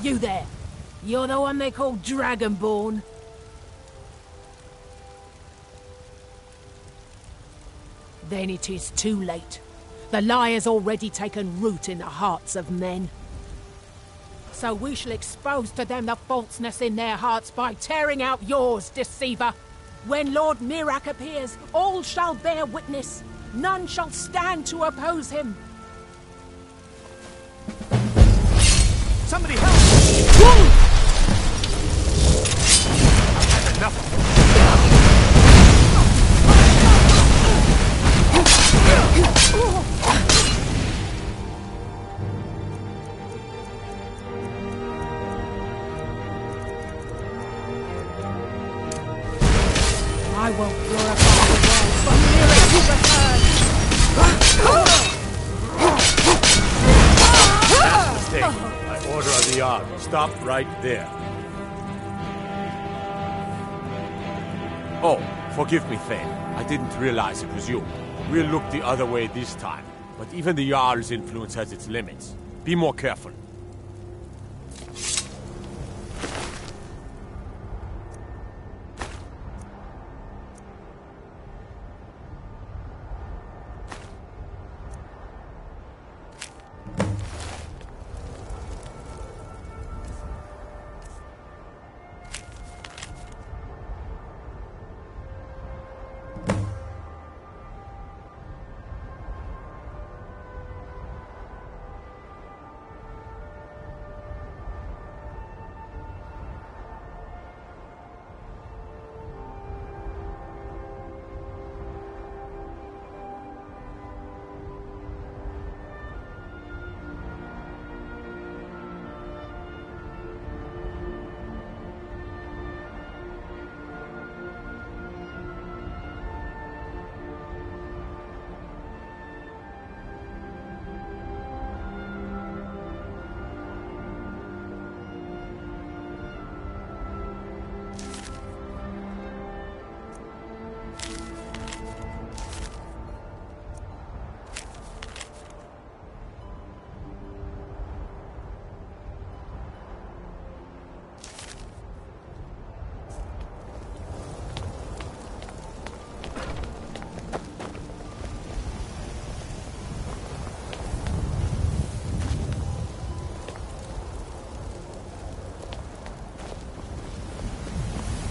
You there. You're the one they call Dragonborn. Then it is too late. The lie has already taken root in the hearts of men. So we shall expose to them the falseness in their hearts by tearing out yours, deceiver. When Lord Mirak appears, all shall bear witness. None shall stand to oppose him. Somebody help! Whoa! I've had enough. I will glorify the world for Mirak to return. Mistake. By order of the Jarl. Stop right there. Oh, forgive me, Thane. I didn't realize it was you. We'll look the other way this time. But even the Jarl's influence has its limits. Be more careful.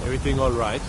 Everything all right?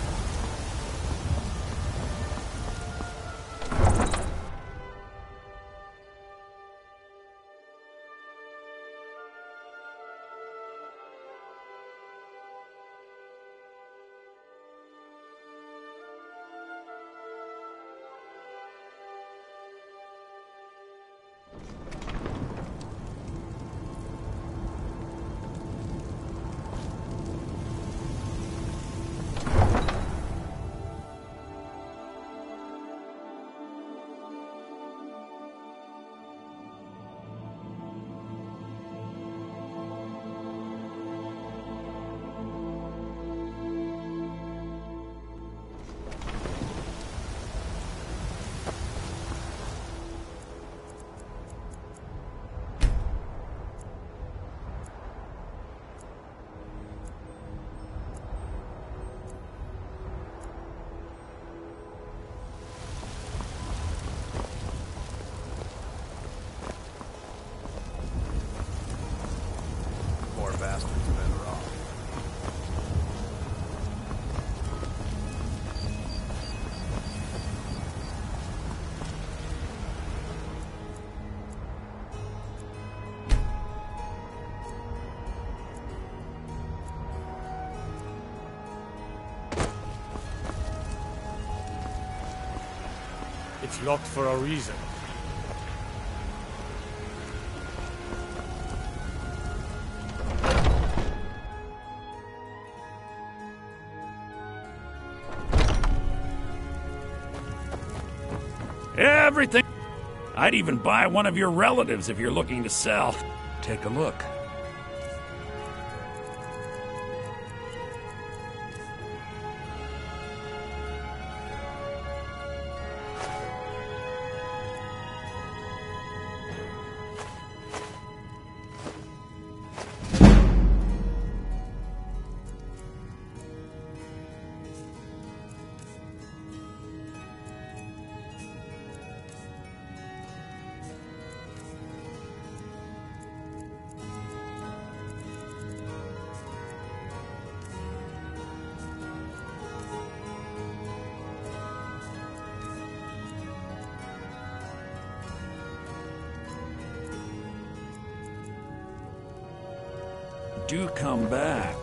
It's locked for a reason. Everything. I'd even buy one of your relatives if you're looking to sell. Take a look. do come back.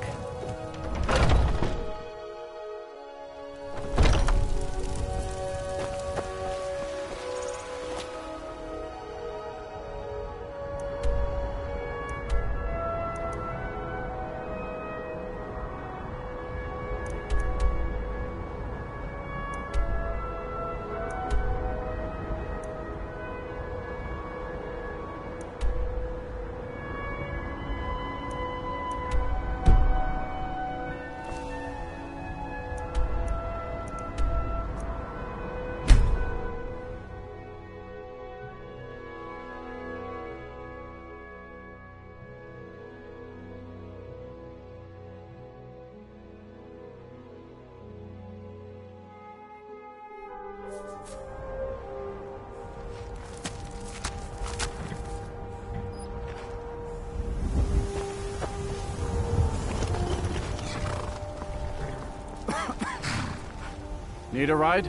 Need a ride?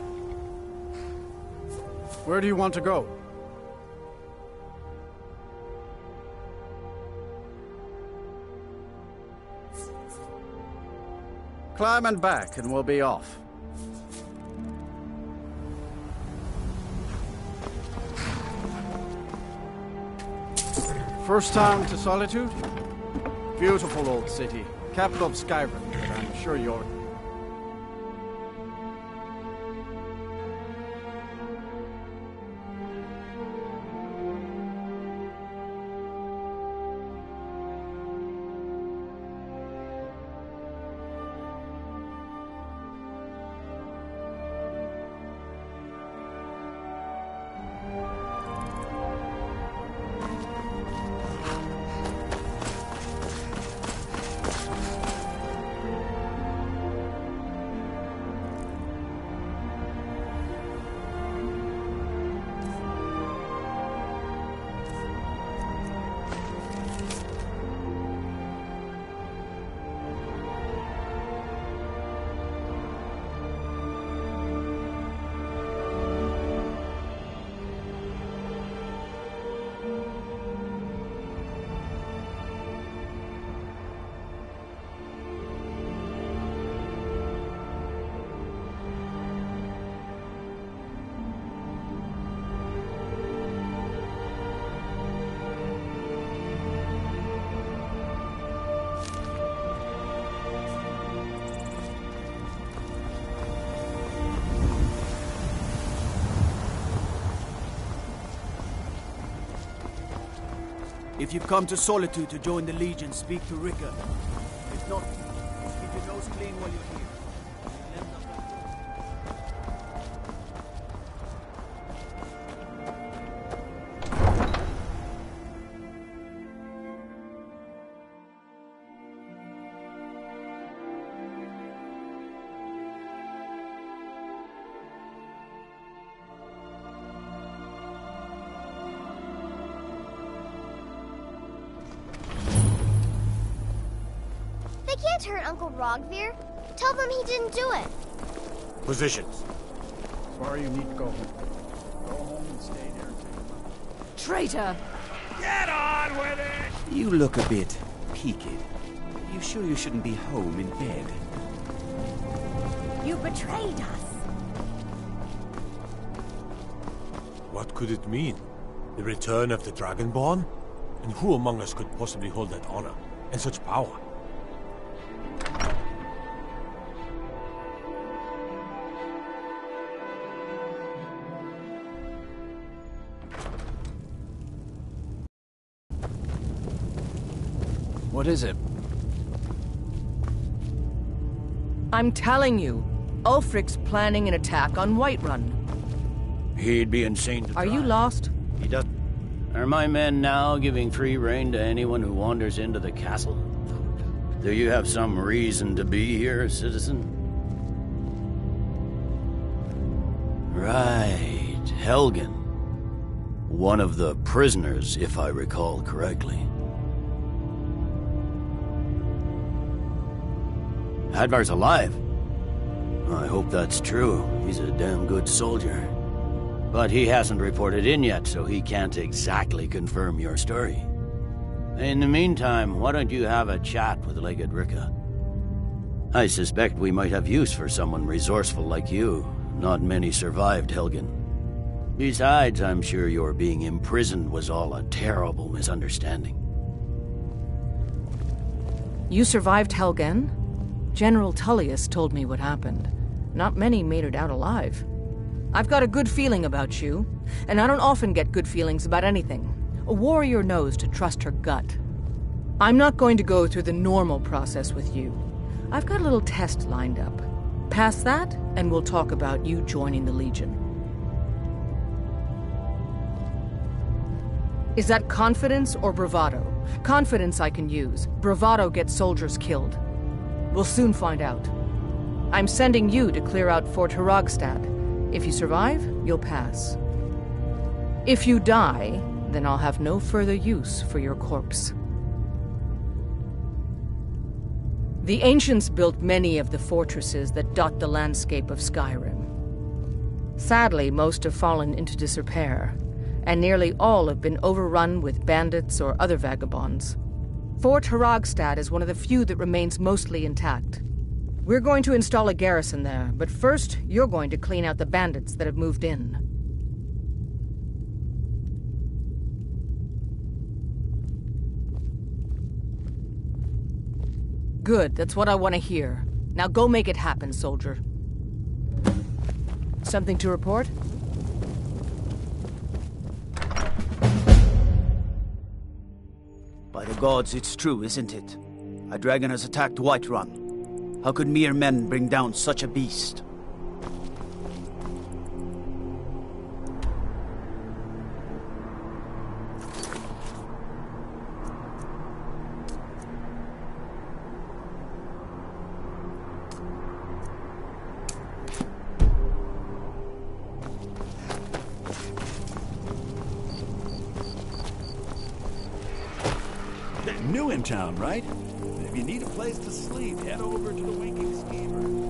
Where do you want to go? Climb and back and we'll be off. First time to Solitude? Beautiful old city. Capital of Skyrim, but I'm sure you're... If you've come to Solitude to join the Legion, speak to Rika. If not, keep your nose clean while you're here. They can't hurt Uncle Rogvir. Tell them he didn't do it. Positions. Sorry, you need to go home. Go home and stay there. Traitor! Get on with it! You look a bit peaked. You sure you shouldn't be home in bed? You betrayed us. What could it mean? The return of the Dragonborn? And who among us could possibly hold that honor and such power? What is it? I'm telling you, Ulfric's planning an attack on Whiterun. He'd be insane to Are try. you lost? He does. Are my men now giving free rein to anyone who wanders into the castle? Do you have some reason to be here, citizen? Right, Helgen. One of the prisoners, if I recall correctly. Advar's alive. I hope that's true. He's a damn good soldier. But he hasn't reported in yet, so he can't exactly confirm your story. In the meantime, why don't you have a chat with Legate Ricca? I suspect we might have use for someone resourceful like you. Not many survived Helgen. Besides, I'm sure your being imprisoned was all a terrible misunderstanding. You survived Helgen? General Tullius told me what happened. Not many made it out alive. I've got a good feeling about you, and I don't often get good feelings about anything. A warrior knows to trust her gut. I'm not going to go through the normal process with you. I've got a little test lined up. Pass that, and we'll talk about you joining the Legion. Is that confidence or bravado? Confidence I can use. Bravado gets soldiers killed. We'll soon find out. I'm sending you to clear out Fort Herogstad. If you survive, you'll pass. If you die, then I'll have no further use for your corpse. The ancients built many of the fortresses that dot the landscape of Skyrim. Sadly, most have fallen into disrepair, and nearly all have been overrun with bandits or other vagabonds. Fort Herogstad is one of the few that remains mostly intact. We're going to install a garrison there, but first, you're going to clean out the bandits that have moved in. Good, that's what I want to hear. Now go make it happen, soldier. Something to report? By the gods, it's true, isn't it? A dragon has attacked Whiterun. How could mere men bring down such a beast? New in town, right? If you need a place to sleep, head over to the Winking Schemer.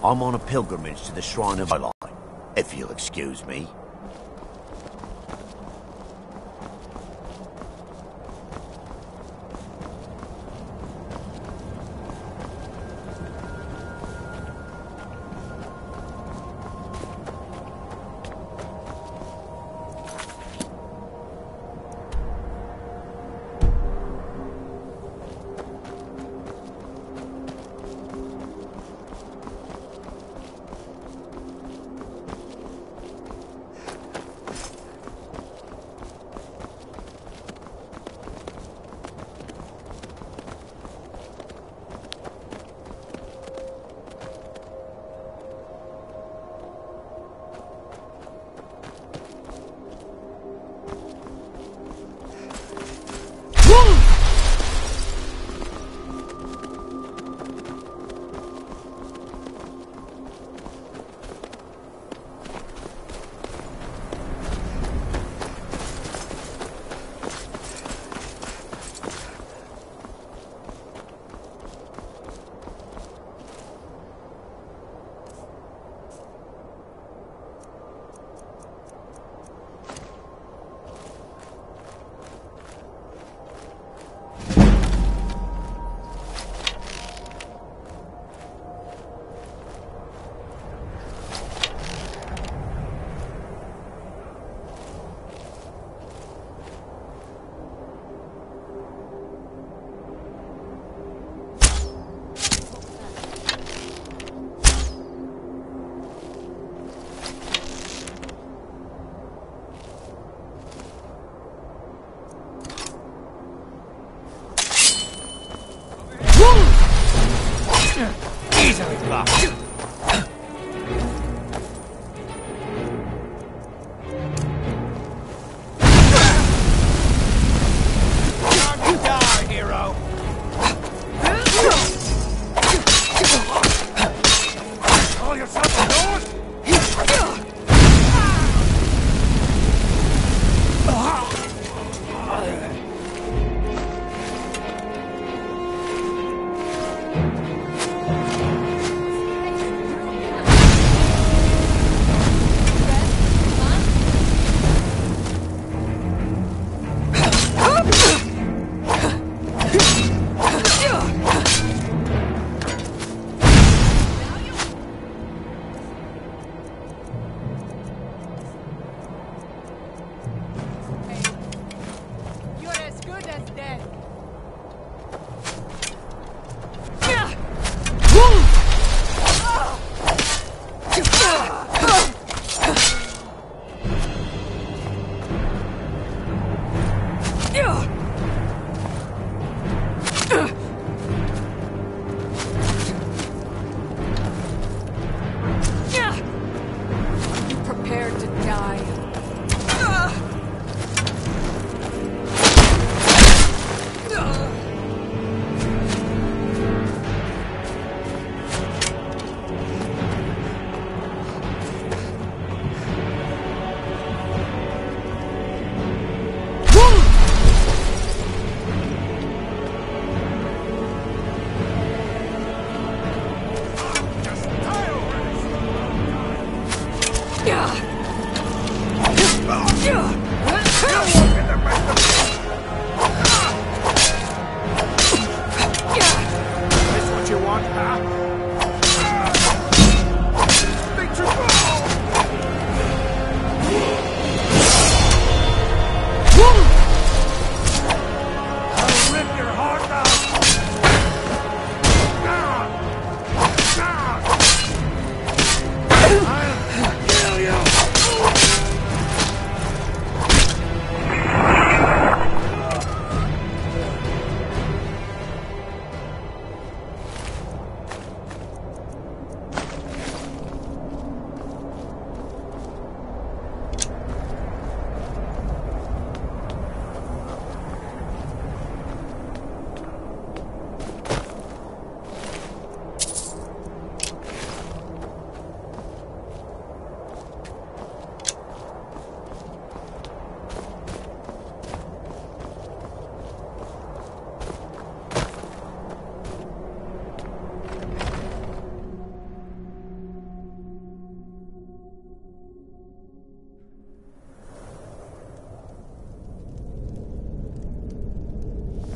I'm on a pilgrimage to the Shrine of Light, if you'll excuse me.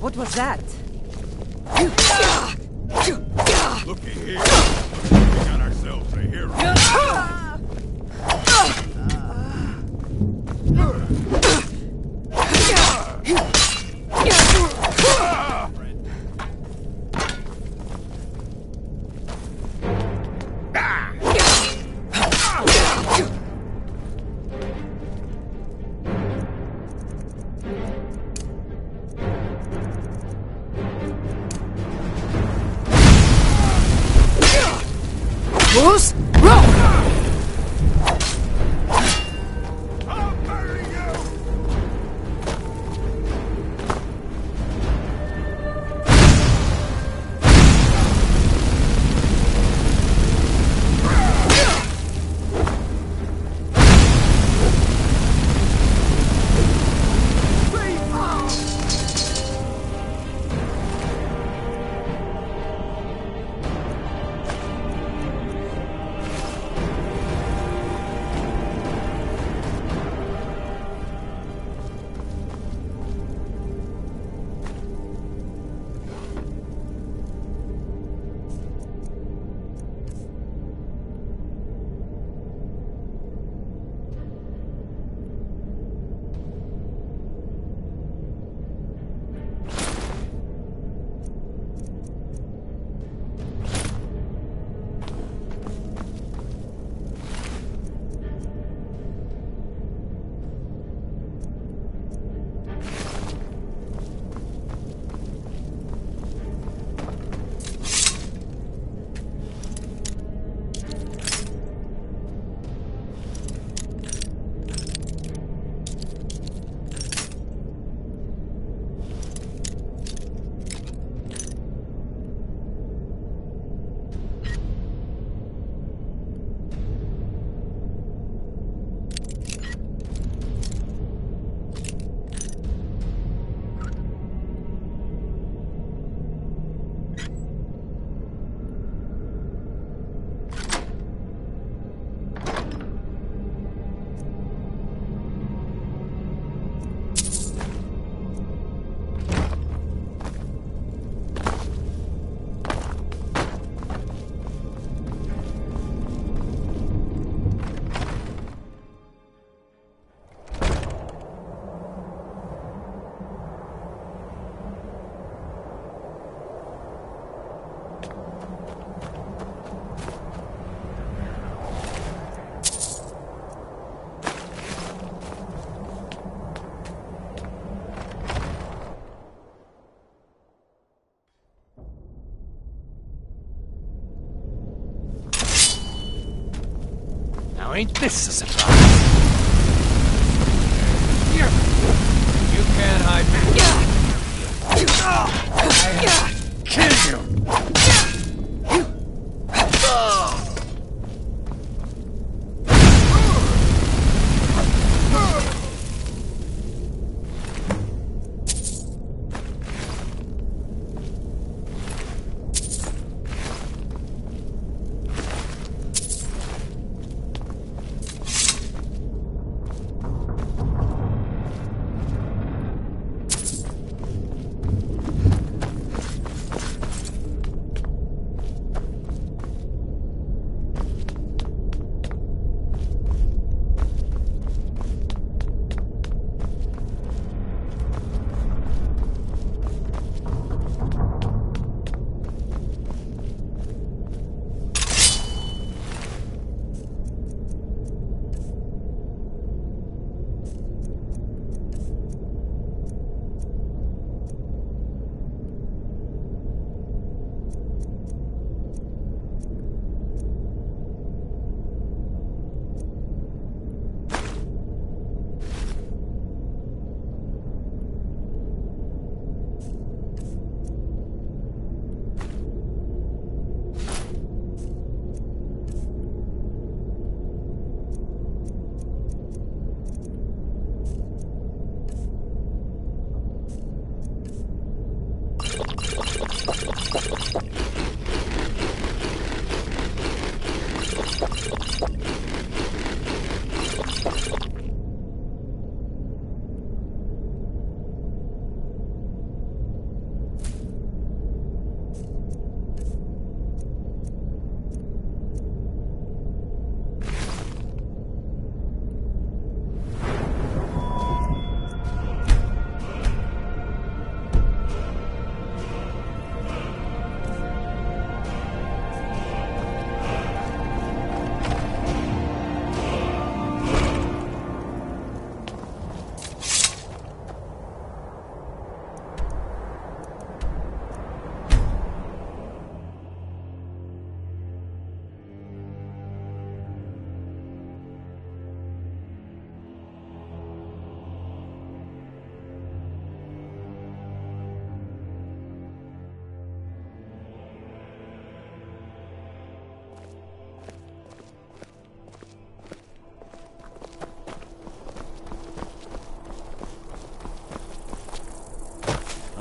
What was that? Looky here. We got ourselves a hero. Bruce, roll! Now ain't this a surprise? You can't hide me. I'll kill you.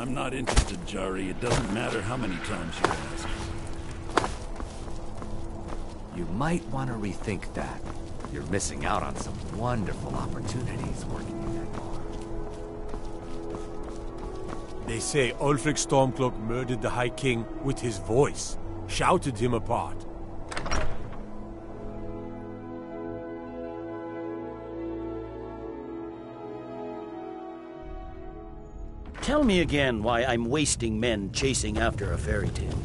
I'm not interested, Jari. It doesn't matter how many times you ask. You might want to rethink that. You're missing out on some wonderful opportunities working in that bar. They say Ulfric Stormcloak murdered the High King with his voice, shouted him apart. Tell me again why I'm wasting men chasing after a fairy tale.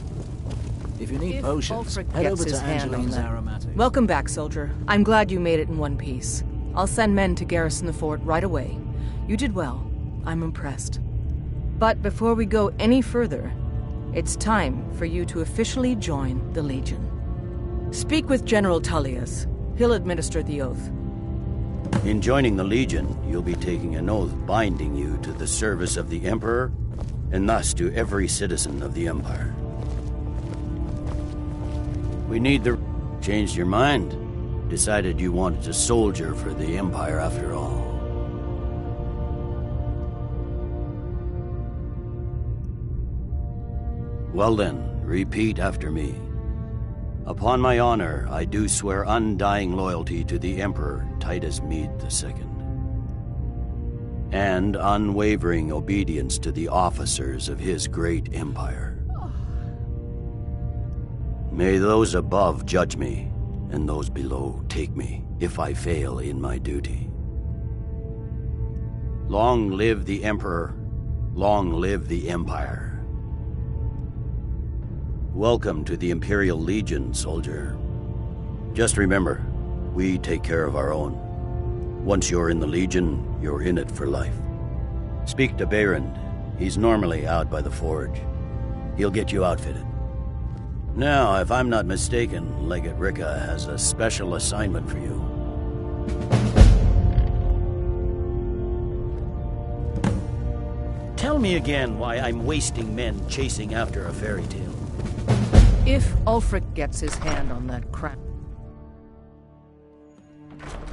If you need potions, Ulfric head gets over to his hand on Angeline's that. aromatics. Welcome back, soldier. I'm glad you made it in one piece. I'll send men to garrison the fort right away. You did well. I'm impressed. But before we go any further, it's time for you to officially join the Legion. Speak with General Tullius. He'll administer the oath. In joining the Legion, you'll be taking an oath binding you to the service of the Emperor, and thus to every citizen of the Empire. We need the... Changed your mind? Decided you wanted to soldier for the Empire after all. Well then, repeat after me. Upon my honor, I do swear undying loyalty to the Emperor Titus Mede II, and unwavering obedience to the officers of his great empire. May those above judge me, and those below take me, if I fail in my duty. Long live the Emperor, long live the Empire. Welcome to the Imperial Legion, soldier. Just remember, we take care of our own. Once you're in the Legion, you're in it for life. Speak to Behrend. He's normally out by the forge. He'll get you outfitted. Now, if I'm not mistaken, Legate Ricca has a special assignment for you. Tell me again why I'm wasting men chasing after a fairy tale. If Ulfric gets his hand on that crown...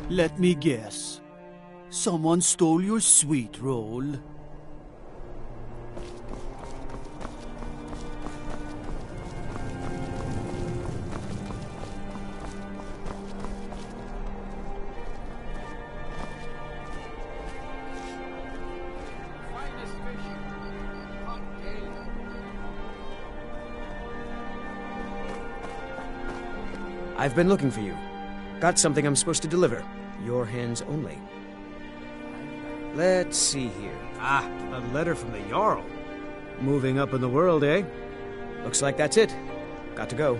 Let me guess. Someone stole your sweet roll. I've been looking for you. Got something I'm supposed to deliver. Your hands only. Let's see here. Ah, a letter from the Jarl. Moving up in the world, eh? Looks like that's it. Got to go.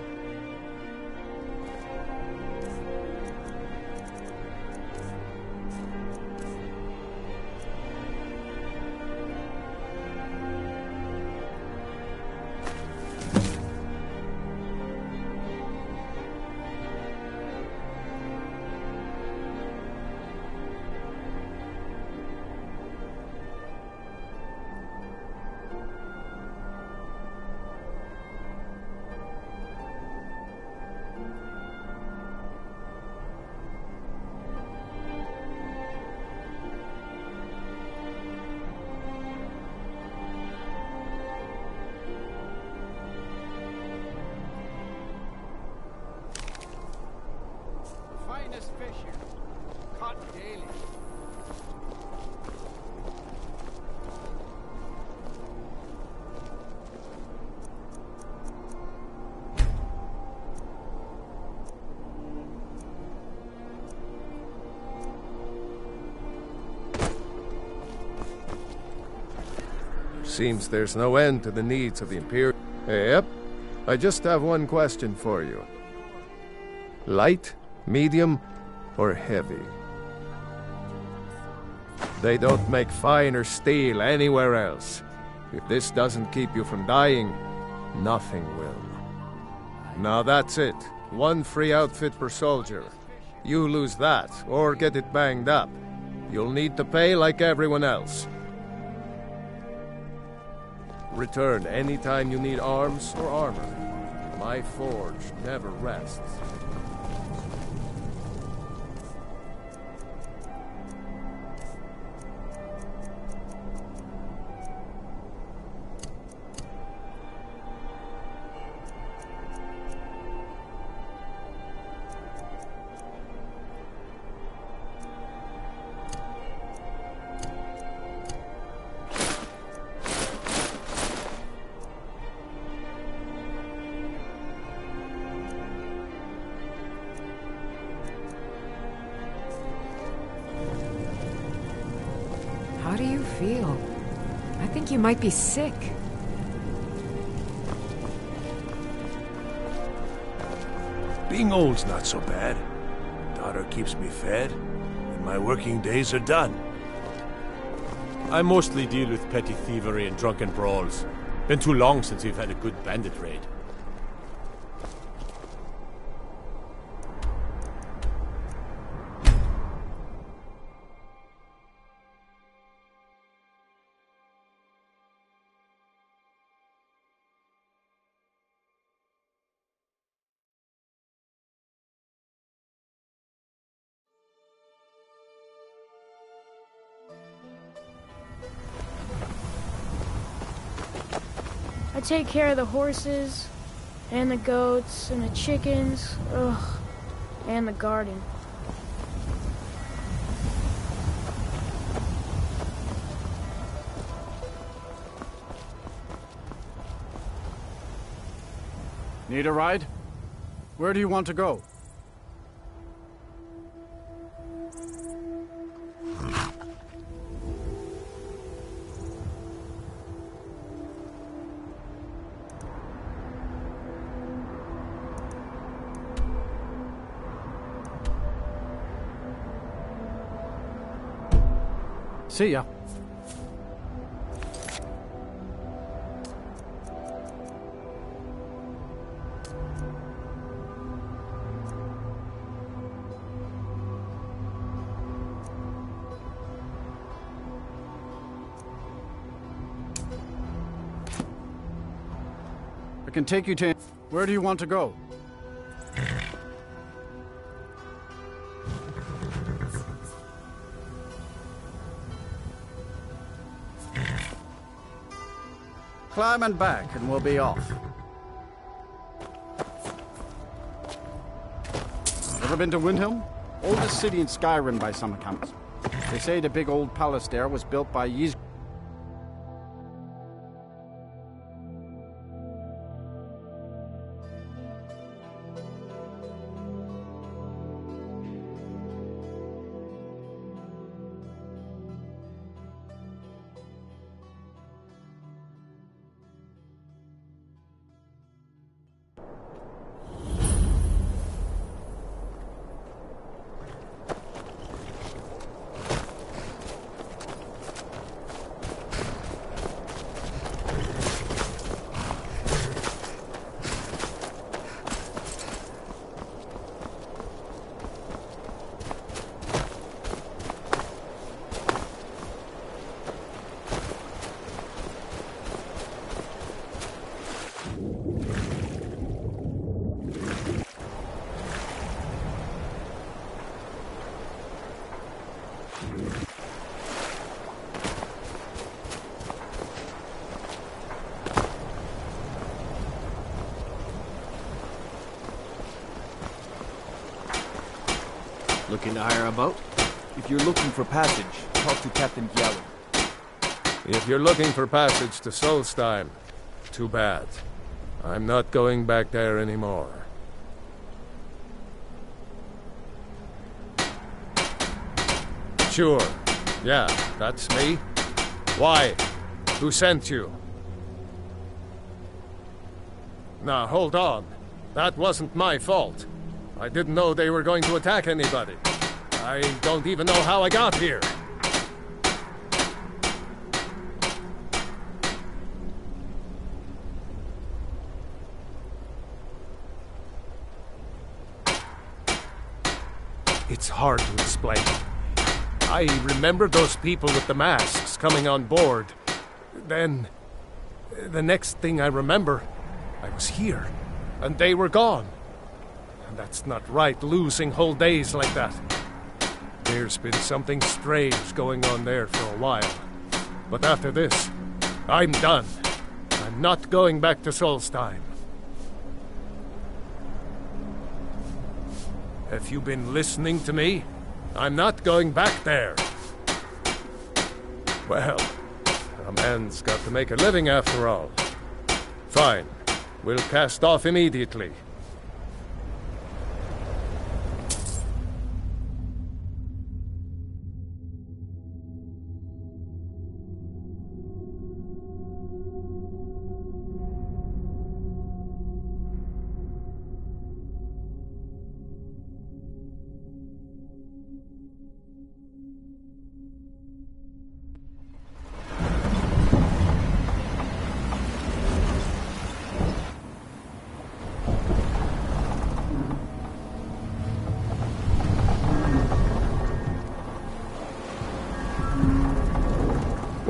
Seems there's no end to the needs of the Imperial... Yep. I just have one question for you. Light, medium, or heavy? They don't make finer steel anywhere else. If this doesn't keep you from dying, nothing will. Now that's it. One free outfit per soldier. You lose that, or get it banged up. You'll need to pay like everyone else. Return anytime you need arms or armor. My forge never rests. feel. I think you might be sick. Being old's not so bad. Daughter keeps me fed, and my working days are done. I mostly deal with petty thievery and drunken brawls. Been too long since we've had a good bandit raid. I take care of the horses, and the goats, and the chickens, and the garden. Need a ride? Where do you want to go? See ya. I can take you to... Where do you want to go? Climb and back, and we'll be off. Ever been to Windhelm? Oldest city in Skyrim by some accounts. They say the big old palace there was built by Ys... Looking to hire a boat? If you're looking for passage, talk to Captain Yellen. If you're looking for passage to Solstheim, too bad. I'm not going back there anymore. Sure. Yeah, that's me. Why? Who sent you? Now, hold on. That wasn't my fault. I didn't know they were going to attack anybody. I don't even know how I got here. It's hard to explain. I remember those people with the masks coming on board. Then, the next thing I remember, I was here, and they were gone. And that's not right, losing whole days like that. There's been something strange going on there for a while. But after this, I'm done. I'm not going back to Solstheim. Have you been listening to me? I'm not going back there. Well, a man's got to make a living after all. Fine. We'll cast off immediately.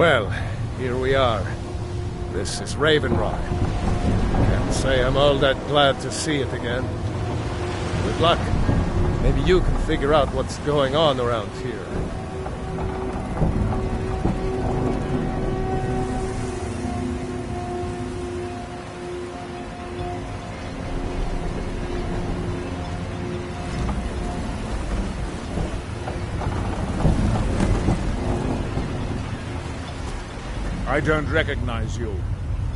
Well, here we are. This is Raven Rock. Can't say I'm all that glad to see it again. Good luck. Maybe you can figure out what's going on around here. I don't recognize you.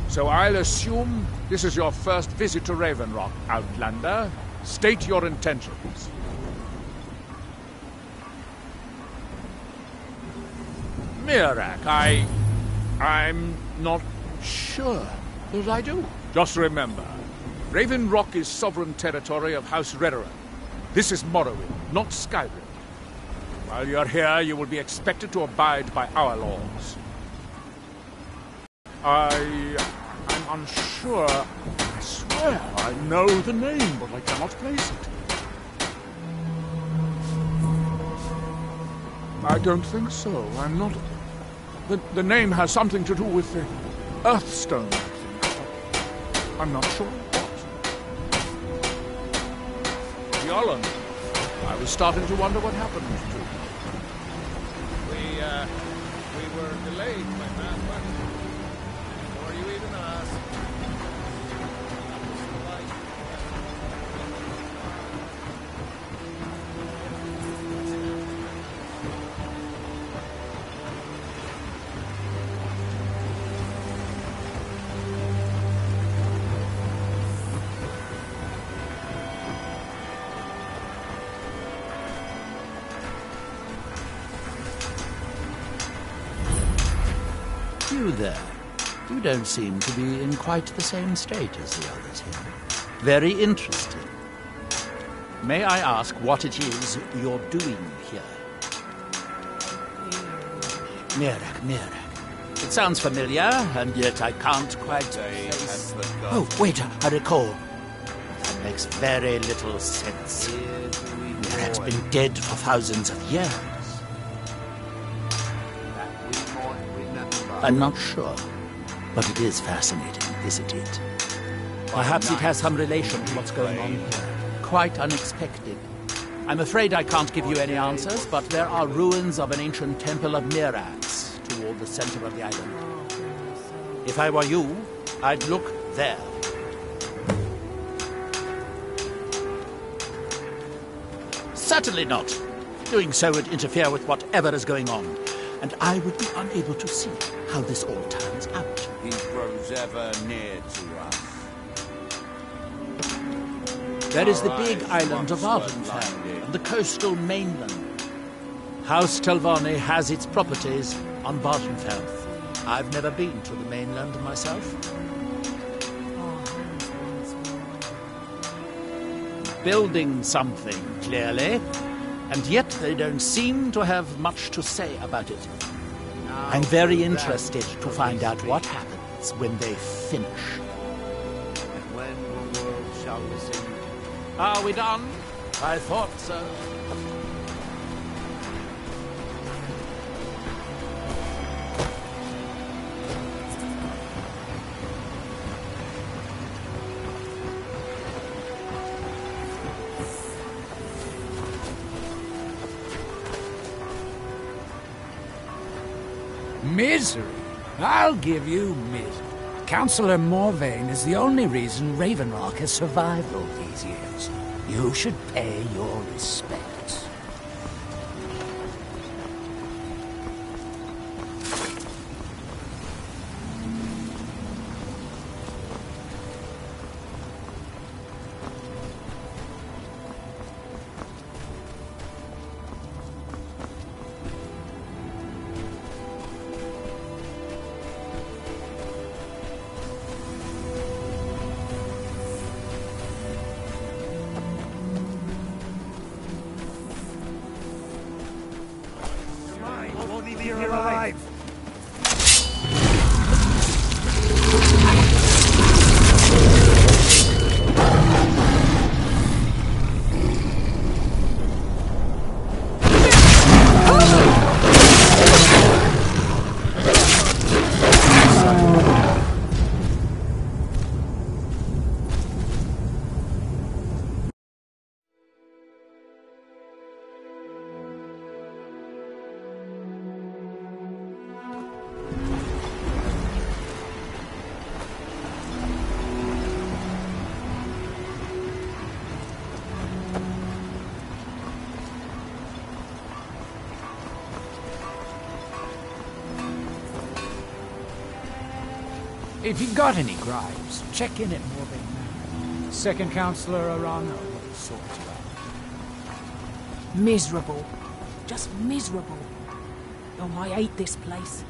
So I'll assume this is your first visit to Raven Rock, Outlander. State your intentions. Mirak, I'm not sure that I do. Just remember, Raven Rock is sovereign territory of House Redoran. This is Morrowind, not Skyrim. While you're here, you will be expected to abide by our laws. I'm unsure. I swear I know the name, but I cannot place it. I don't think so. I'm not... The name has something to do with the Earthstone, I think. I'm not sure what. The Island. I was starting to wonder what happened to it. We were delayed, my man. Before you even asked. You there. You don't seem to be in quite the same state as the others here. Very interesting. May I ask what it is you're doing here? Mirak. It sounds familiar, and yet I can't quite place... Oh, wait, I recall. That makes very little sense. Mirak's been dead for thousands of years. I'm not sure, but it is fascinating, isn't it? Perhaps it has some relation to what's going on here. Quite unexpected. I'm afraid I can't give you any answers, but there are ruins of an ancient temple of Mirax toward the center of the island. If I were you, I'd look there. Certainly not. Doing so would interfere with whatever is going on, and I would be unable to see how this all turns out. He grows ever near to us. There is the big island of Ardenfell and the coastal mainland. House Telvanni has its properties on Bardenfell. I've never been to the mainland myself. Building something, clearly, and yet they don't seem to have much to say about it. I'm very interested to find out what happens when they finish. When the world shall listen. Are we done? I thought so. Misery? I'll give you misery. Councillor Morvain is the only reason Raven Rock has survived all these years. You should pay your respects. If you got any gripes, check in at Morvain Manor. Second counselor Arana will sort you out. Miserable. Just miserable. Oh, I hate this place.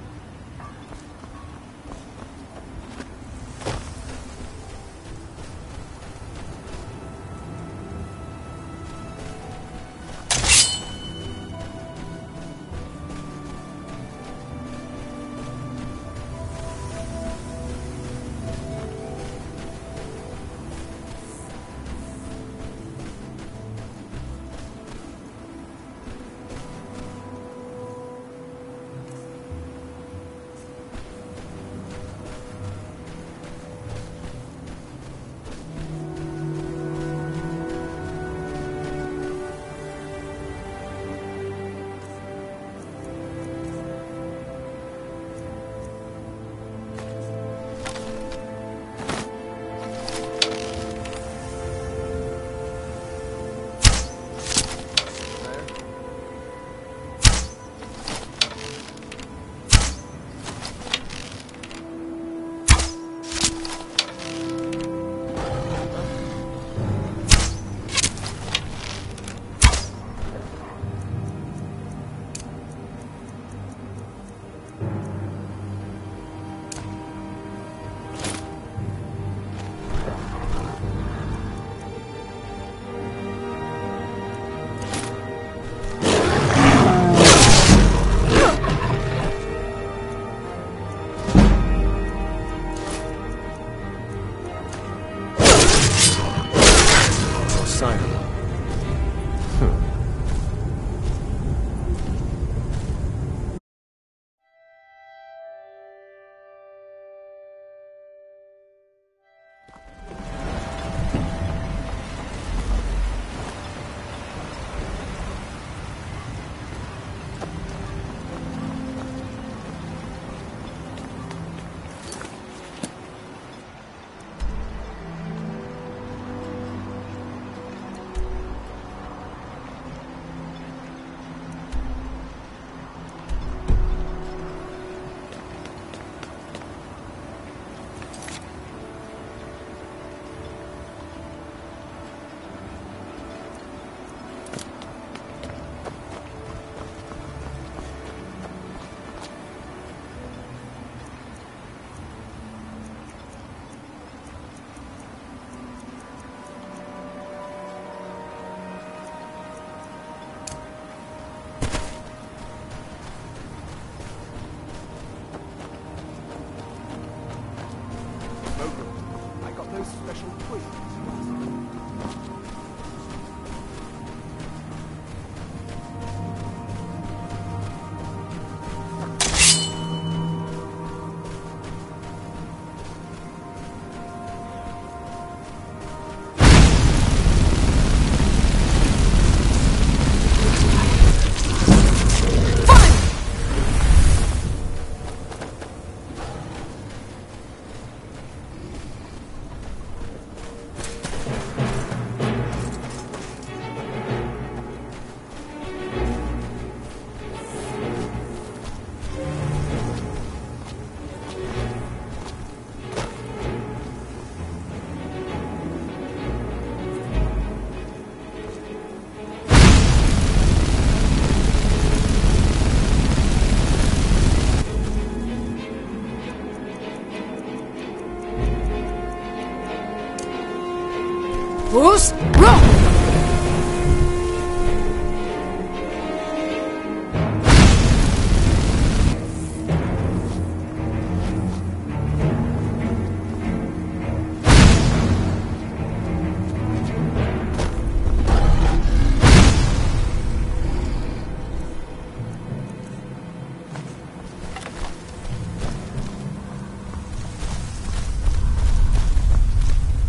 Bruce, roll!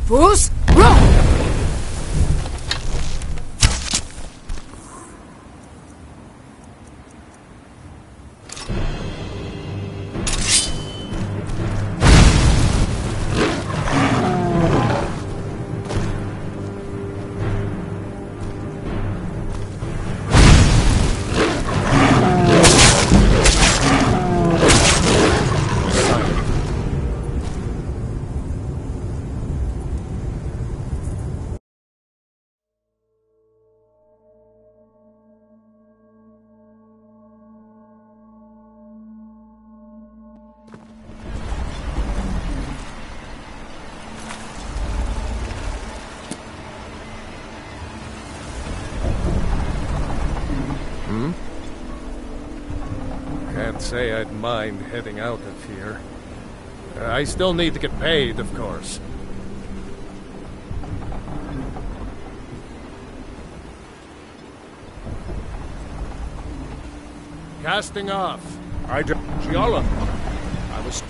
Bruce, roll! can't say I'd mind heading out of here. I still need to get paid, of course. Casting off. Shianne. I was...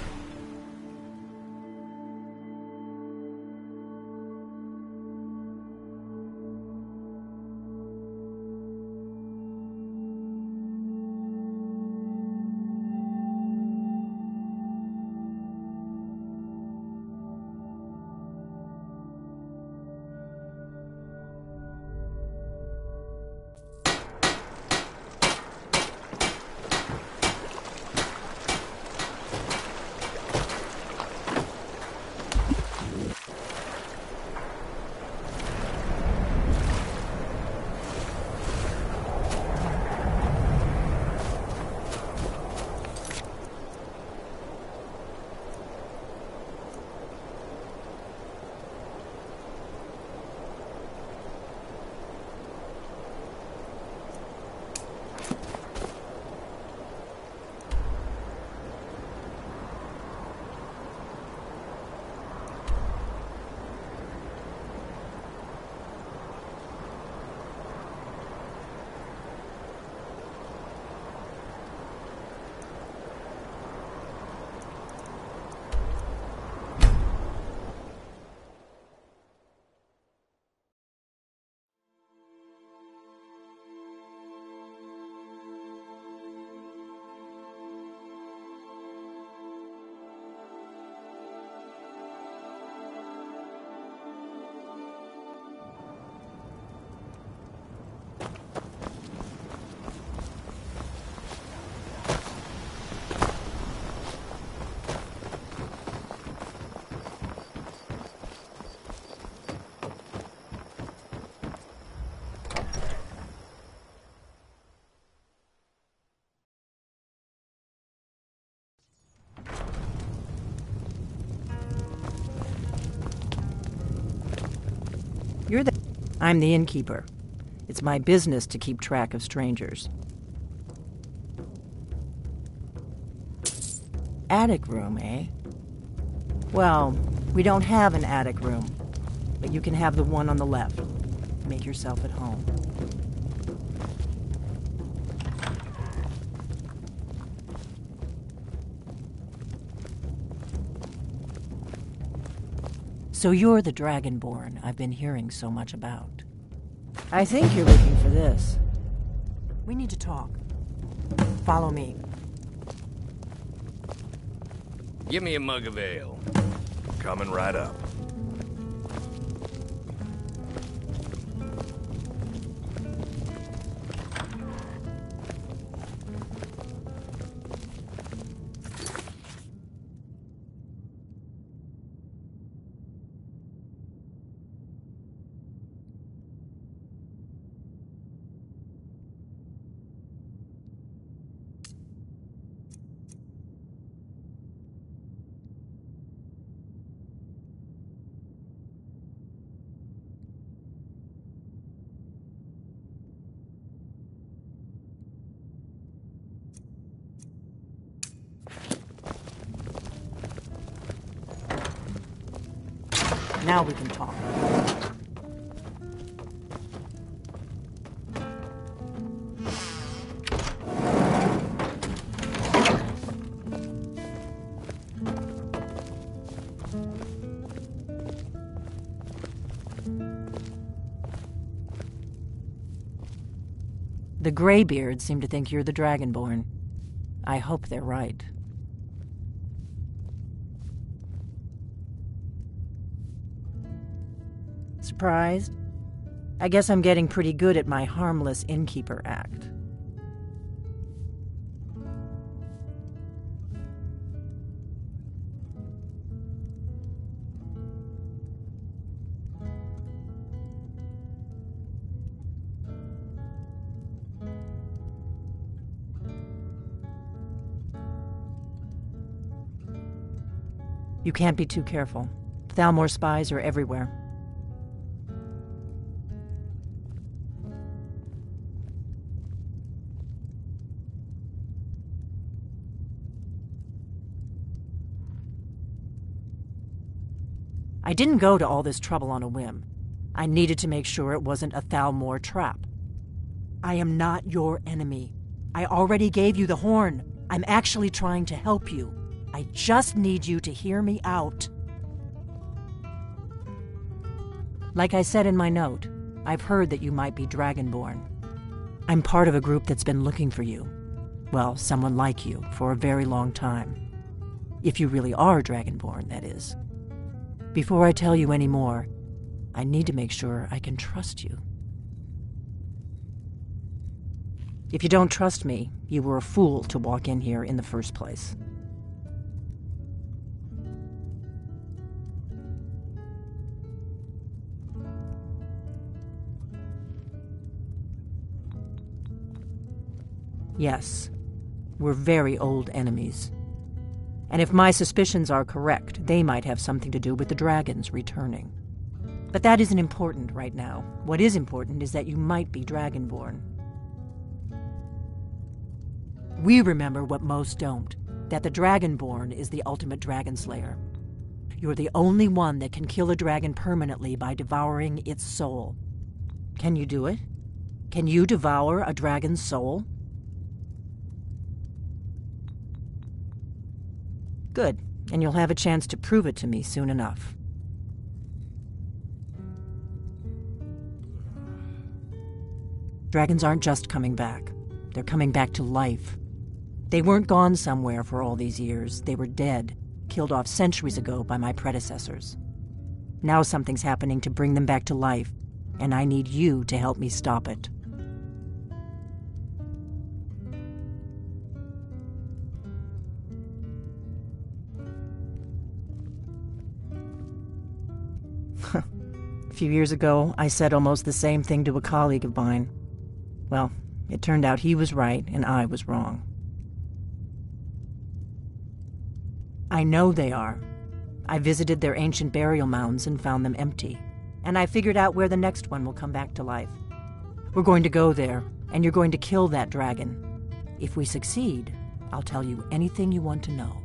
I'm the innkeeper. It's my business to keep track of strangers. Attic room, eh? Well, we don't have an attic room, but you can have the one on the left. Make yourself at home. So you're the Dragonborn I've been hearing so much about. I think you're looking for this. We need to talk. Follow me. Give me a mug of ale. Coming right up. Now we can talk. The Greybeards seem to think you're the Dragonborn. I hope they're right. Surprised? I guess I'm getting pretty good at my harmless innkeeper act. You can't be too careful. Thalmor spies are everywhere. I didn't go to all this trouble on a whim. I needed to make sure it wasn't a Thalmor trap. I am not your enemy. I already gave you the horn. I'm actually trying to help you. I just need you to hear me out. Like I said in my note, I've heard that you might be Dragonborn. I'm part of a group that's been looking for you. Well, someone like you, for a very long time. If you really are Dragonborn, that is. Before I tell you any more, I need to make sure I can trust you. If you don't trust me, you were a fool to walk in here in the first place. Yes, we're very old enemies. And if my suspicions are correct, they might have something to do with the dragons returning. But that isn't important right now. What is important is that you might be Dragonborn. We remember what most don't, that the Dragonborn is the ultimate dragon slayer. You're the only one that can kill a dragon permanently by devouring its soul. Can you do it? Can you devour a dragon's soul? Good, and you'll have a chance to prove it to me soon enough. Dragons aren't just coming back. They're coming back to life. They weren't gone somewhere for all these years. They were dead, killed off centuries ago by my predecessors. Now something's happening to bring them back to life, and I need you to help me stop it. A few years ago, I said almost the same thing to a colleague of mine. Well, it turned out he was right and I was wrong. I know they are. I visited their ancient burial mounds and found them empty. And I figured out where the next one will come back to life. We're going to go there, and you're going to kill that dragon. If we succeed, I'll tell you anything you want to know.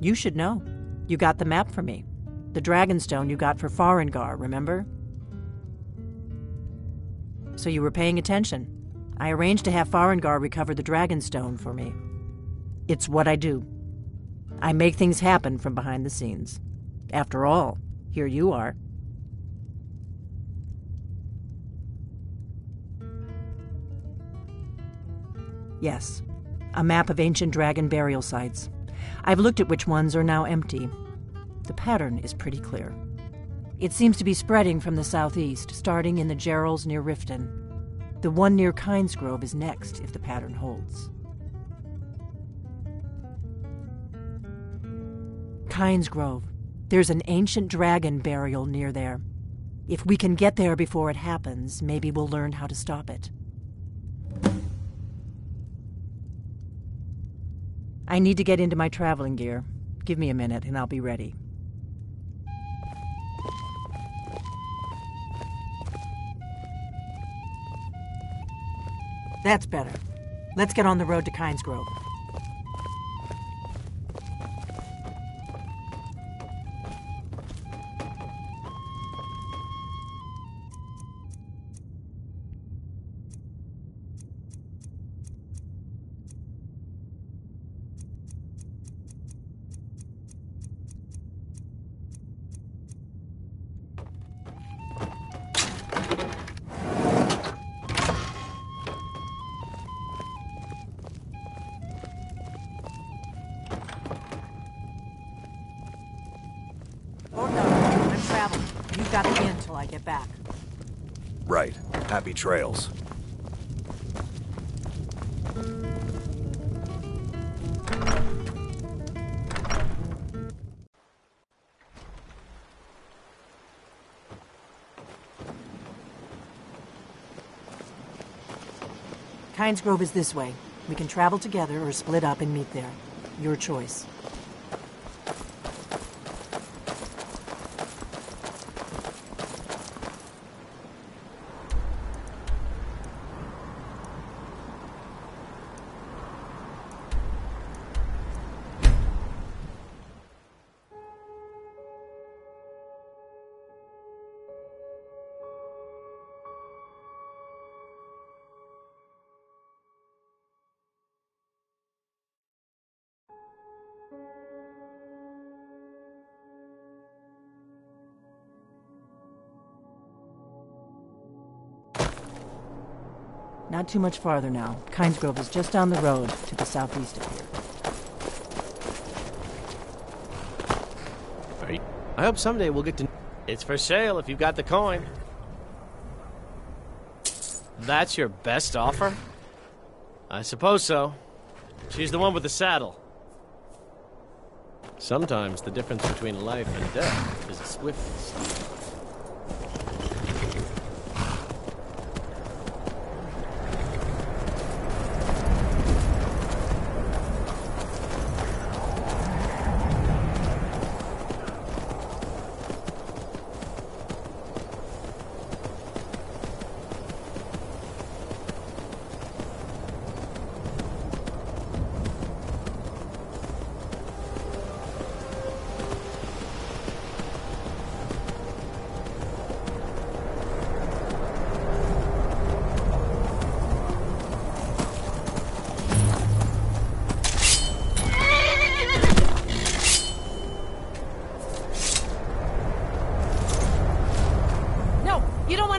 You should know. You got the map for me. The Dragonstone you got for Farengar, remember? So you were paying attention. I arranged to have Farengar recover the Dragonstone for me. It's what I do. I make things happen from behind the scenes. After all, here you are. Yes, a map of ancient dragon burial sites. I've looked at which ones are now empty. The pattern is pretty clear. It seems to be spreading from the southeast, starting in the Gerals near Riften. The one near Kynesgrove is next, if the pattern holds. Kynesgrove. There's an ancient dragon burial near there. If we can get there before it happens, maybe we'll learn how to stop it. I need to get into my traveling gear. Give me a minute and I'll be ready. That's better. Let's get on the road to Kynesgrove. I get back. Right. Happy trails. Kynes Grove is this way. We can travel together or split up and meet there. Your choice. Not too much farther now. Kynes Grove is just down the road to the southeast of here. I hope someday we'll get to... It's for sale if you've got the coin. That's your best offer? I suppose so. She's the one with the saddle. Sometimes the difference between life and death is a swift steep.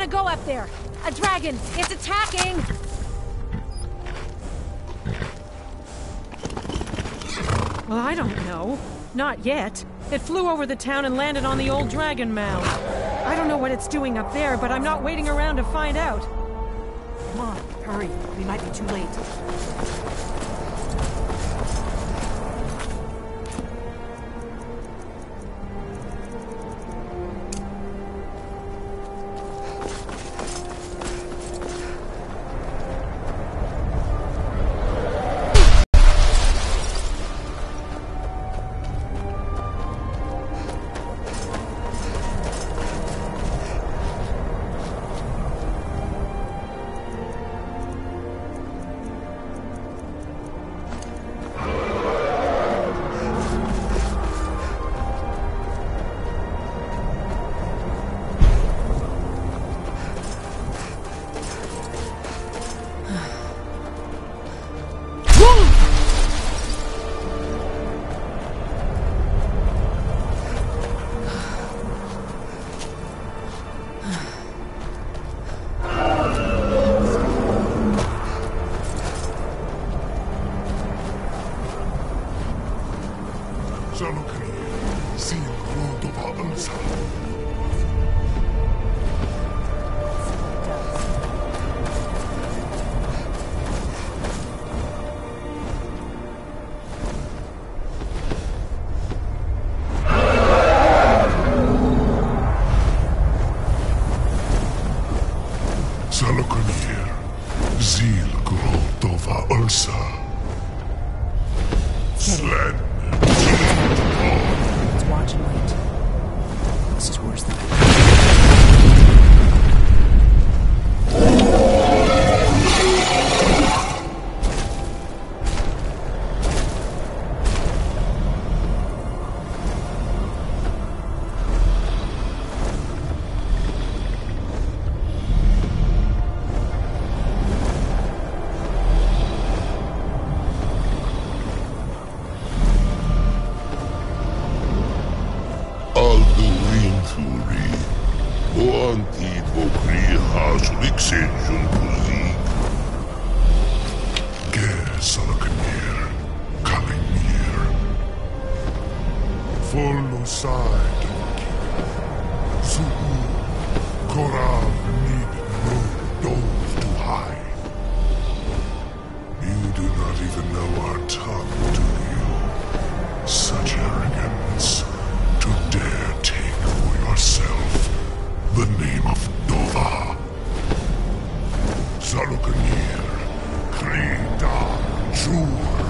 Go up there! A dragon! It's attacking! Well, I don't know. Not yet. It flew over the town and landed on the old dragon mound. I don't know what it's doing up there, but I'm not waiting around to find out. Come on, hurry. We might be too late. Let's watch and wait. This is worse than Korav need no doors to hide. You do not even know our tongue, do you? Such arrogance to dare take for yourself the name of Dova. Salukanir, Krida, Jur.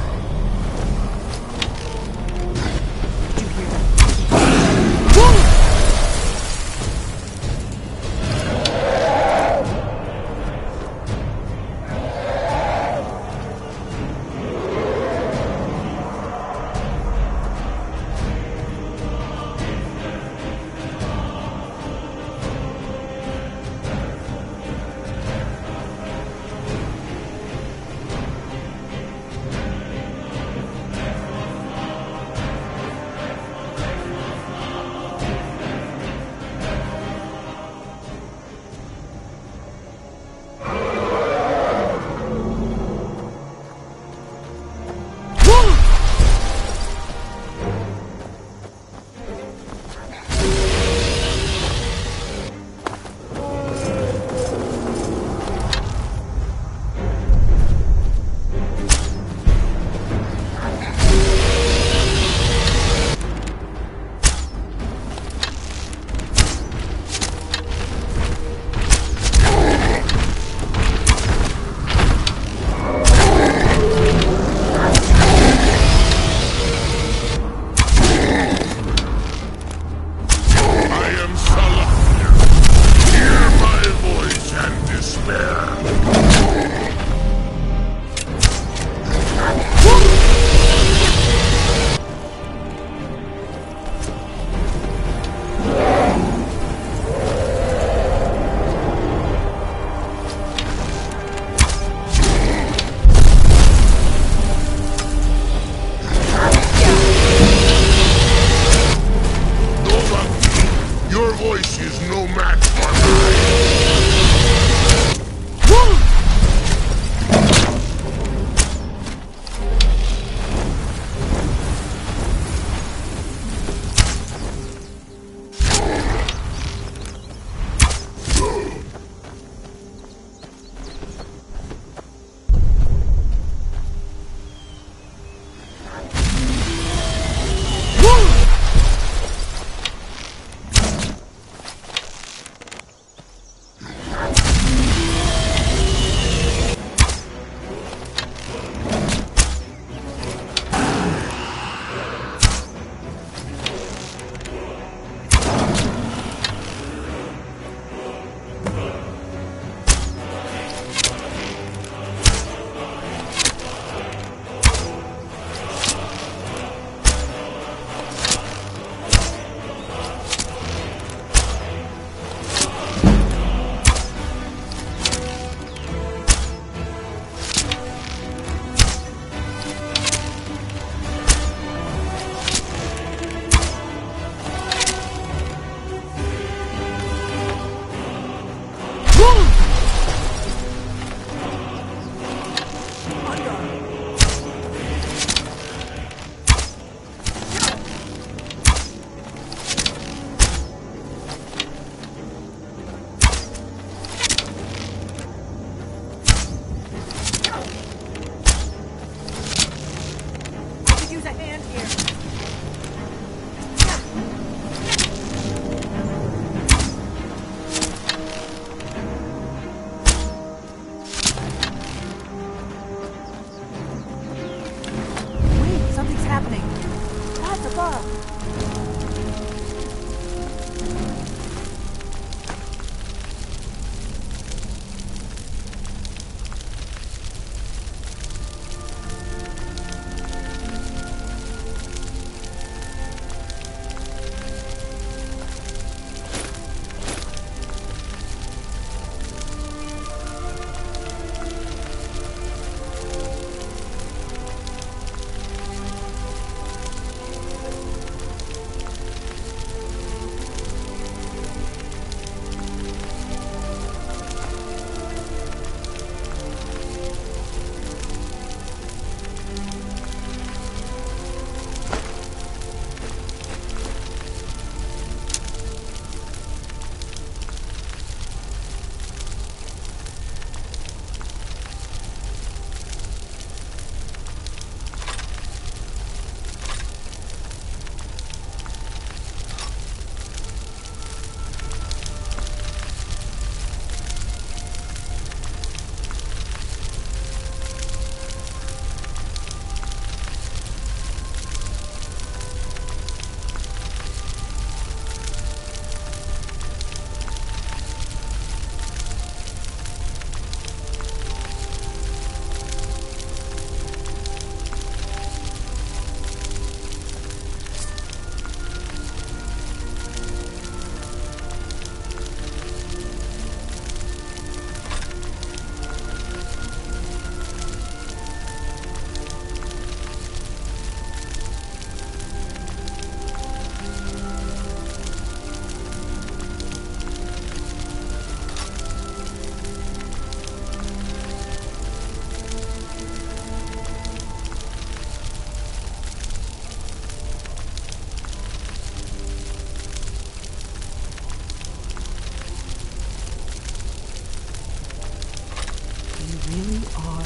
really are...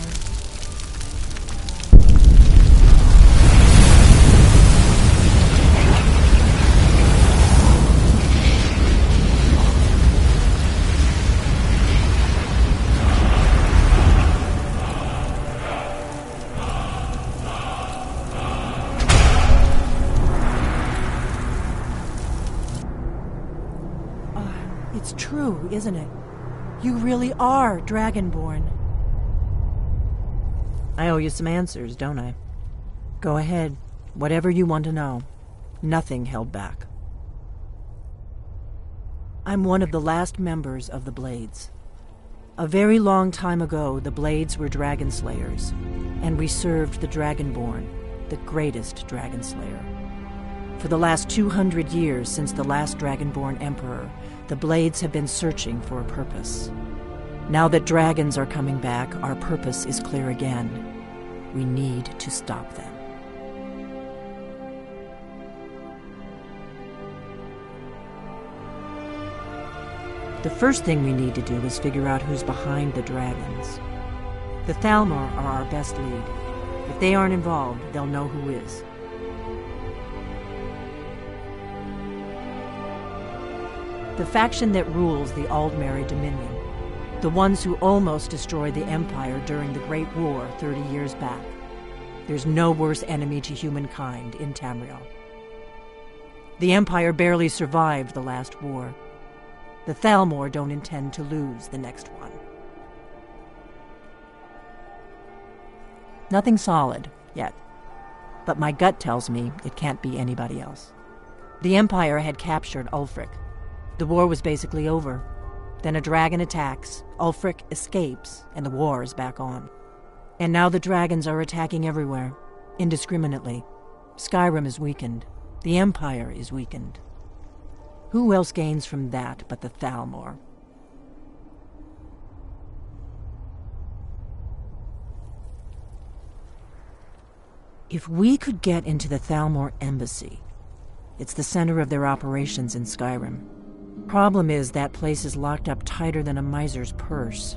It's true, isn't it? You really are Dragonborn. I owe you some answers, don't I? Go ahead. Whatever you want to know. Nothing held back. I'm one of the last members of the Blades. A very long time ago, the Blades were dragon slayers, and we served the Dragonborn, the greatest dragon slayer. For the last 200 years since the last Dragonborn Emperor, the Blades have been searching for a purpose. Now that dragons are coming back, our purpose is clear again. We need to stop them. The first thing we need to do is figure out who's behind the dragons. The Thalmor are our best lead. If they aren't involved, they'll know who is. The faction that rules the Aldmeri Dominion. The ones who almost destroyed the Empire during the Great War 30 years back. There's no worse enemy to humankind in Tamriel. The Empire barely survived the last war. The Thalmor don't intend to lose the next one. Nothing solid, yet. But my gut tells me it can't be anybody else. The Empire had captured Ulfric. The war was basically over. Then a dragon attacks, Ulfric escapes, and the war is back on. And now the dragons are attacking everywhere, indiscriminately. Skyrim is weakened. The Empire is weakened. Who else gains from that but the Thalmor? If we could get into the Thalmor embassy, it's the center of their operations in Skyrim. Problem is, that place is locked up tighter than a miser's purse.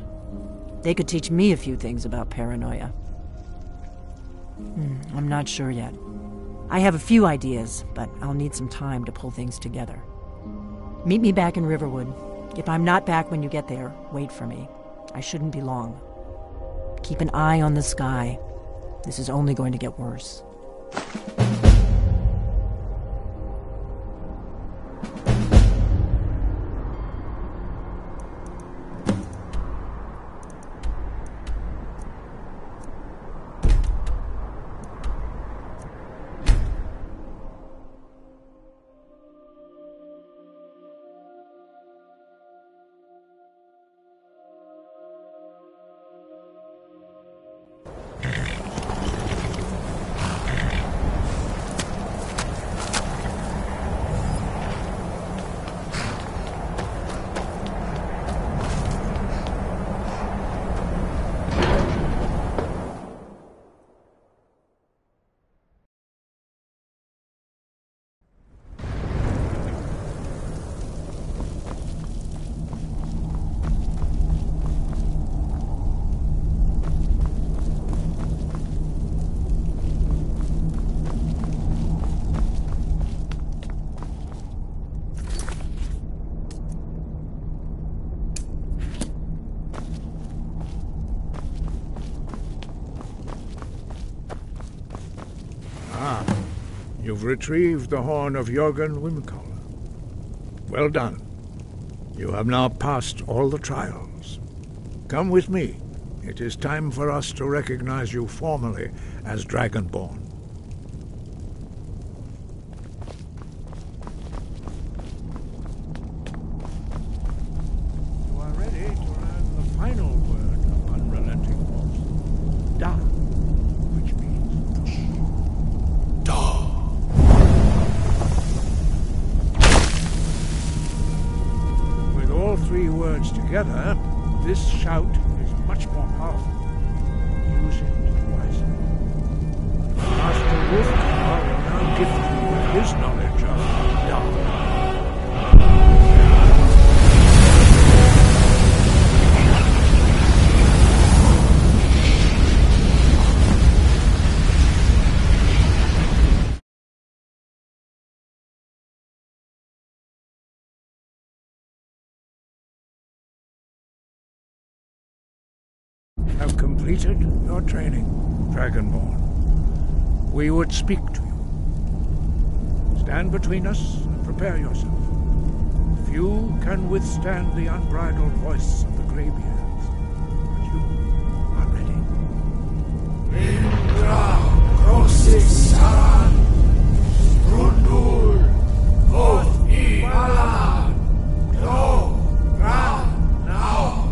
They could teach me a few things about paranoia. I'm not sure yet. I have a few ideas, but I'll need some time to pull things together. Meet me back in Riverwood. If I'm not back when you get there, wait for me. I shouldn't be long. Keep an eye on the sky. This is only going to get worse. You've retrieved the horn of Jörgen Wimkoller. Well done. You have now passed all the trials. Come with me. It is time for us to recognize you formally as Dragonborn. You are ready to learn the final word of unrelenting force. Da. Which means push. Da. With all three words together, this shout is much more powerful. Use it wisely. Master Wolfgar will now gift you with his knowledge of Da. have completed your training, Dragonborn, we would speak to you. Stand between us and prepare yourself. Few can withstand the unbridled voice of the Greybeards, but you are ready. Indra, Krosis, Saran, Rundul, Oth, Ibala, Klo, Ram, Now.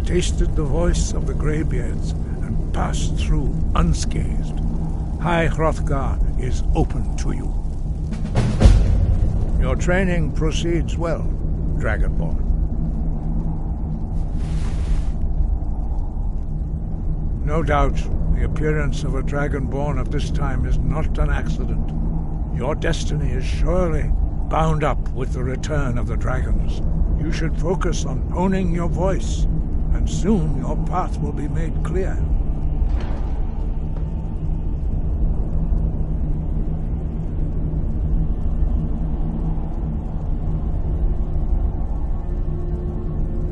Tasted the voice of the Greybeards and passed through unscathed. High Hrothgar is open to you. Your training proceeds well, Dragonborn. No doubt the appearance of a Dragonborn at this time is not an accident. Your destiny is surely bound up with the return of the dragons. You should focus on honing your voice, and soon your path will be made clear.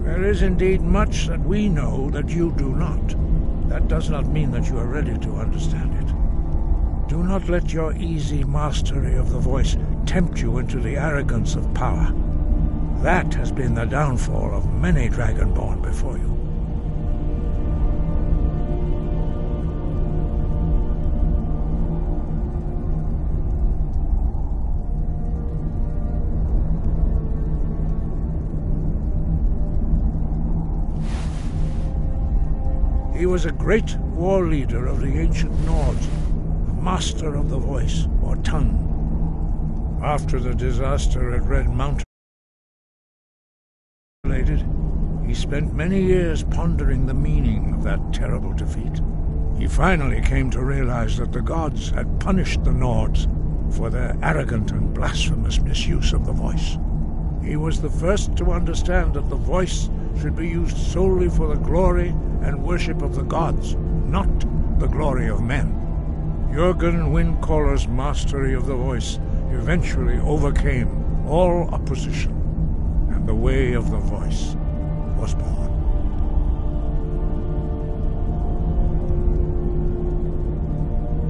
There is indeed much that we know that you do not. That does not mean that you are ready to understand it. Do not let your easy mastery of the voice tempt you into the arrogance of power. That has been the downfall of many Dragonborn before you. He was a great war leader of the ancient Nords, a master of the voice, or tongue. After the disaster at Red Mountain, he spent many years pondering the meaning of that terrible defeat. He finally came to realize that the gods had punished the Nords for their arrogant and blasphemous misuse of the voice. He was the first to understand that the voice should be used solely for the glory and worship of the gods, not the glory of men. Jurgen Windcaller's mastery of the voice eventually overcame all opposition, and the way of the voice was born.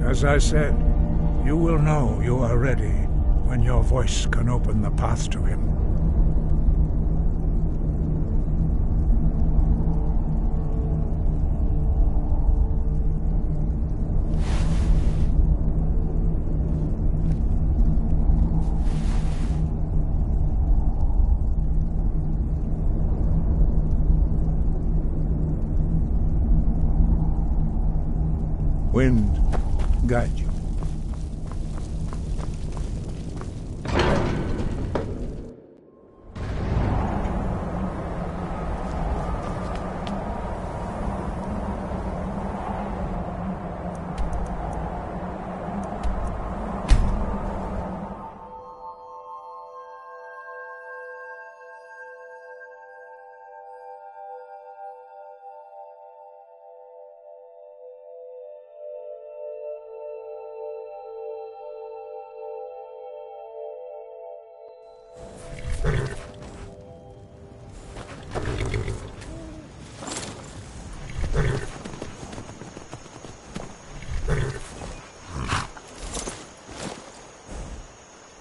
As I said, you will know you are ready when your voice can open the path to him. Wind guide you.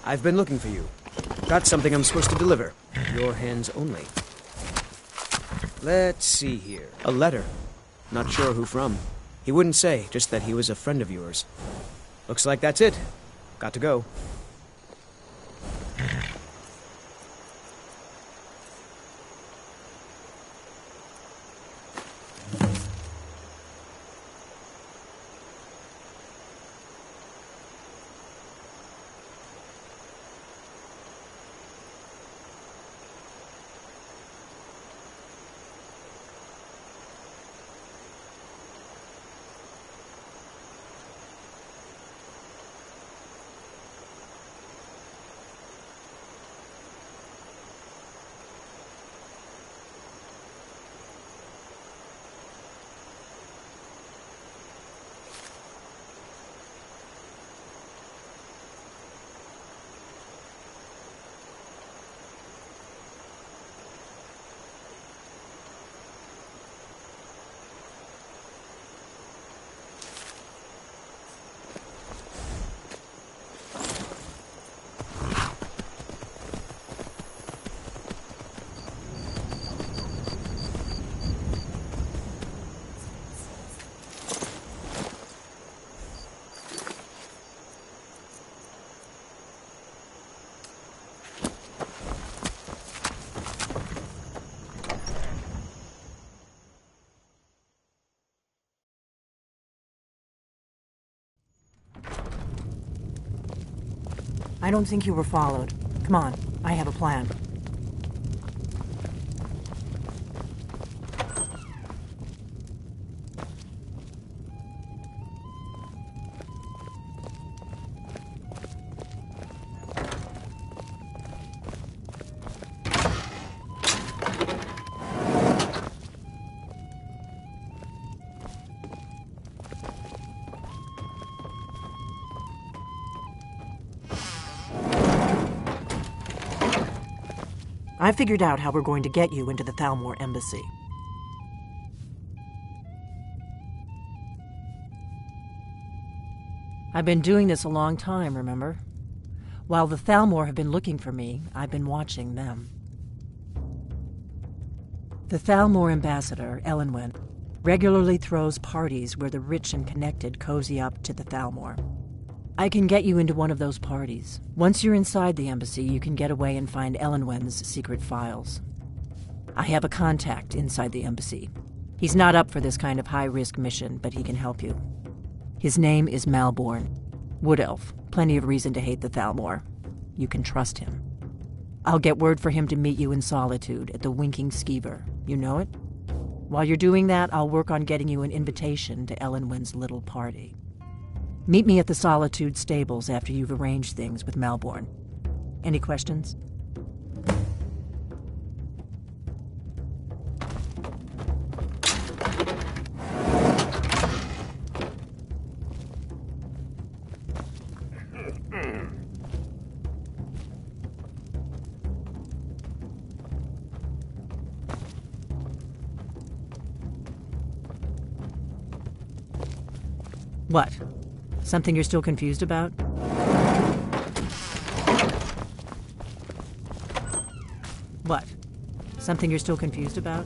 I've been looking for you. Got something I'm supposed to deliver. Your hands only. Let's see here. A letter. Not sure who from. He wouldn't say, just that he was a friend of yours. Looks like that's it. Got to go. I don't think you were followed. Come on, I have a plan. I figured out how we're going to get you into the Thalmor embassy. I've been doing this a long time, remember? While the Thalmor have been looking for me, I've been watching them. The Thalmor ambassador, Elenwen, regularly throws parties where the rich and connected cozy up to the Thalmor. I can get you into one of those parties. Once you're inside the embassy, you can get away and find Elenwen's secret files. I have a contact inside the embassy. He's not up for this kind of high-risk mission, but he can help you. His name is Malborn. Wood Elf. Plenty of reason to hate the Thalmor. You can trust him. I'll get word for him to meet you in Solitude at the Winking Skeever. You know it? While you're doing that, I'll work on getting you an invitation to Elenwen's little party. Meet me at the Solitude stables after you've arranged things with Malborn. Any questions? What? Something you're still confused about? What? Something you're still confused about?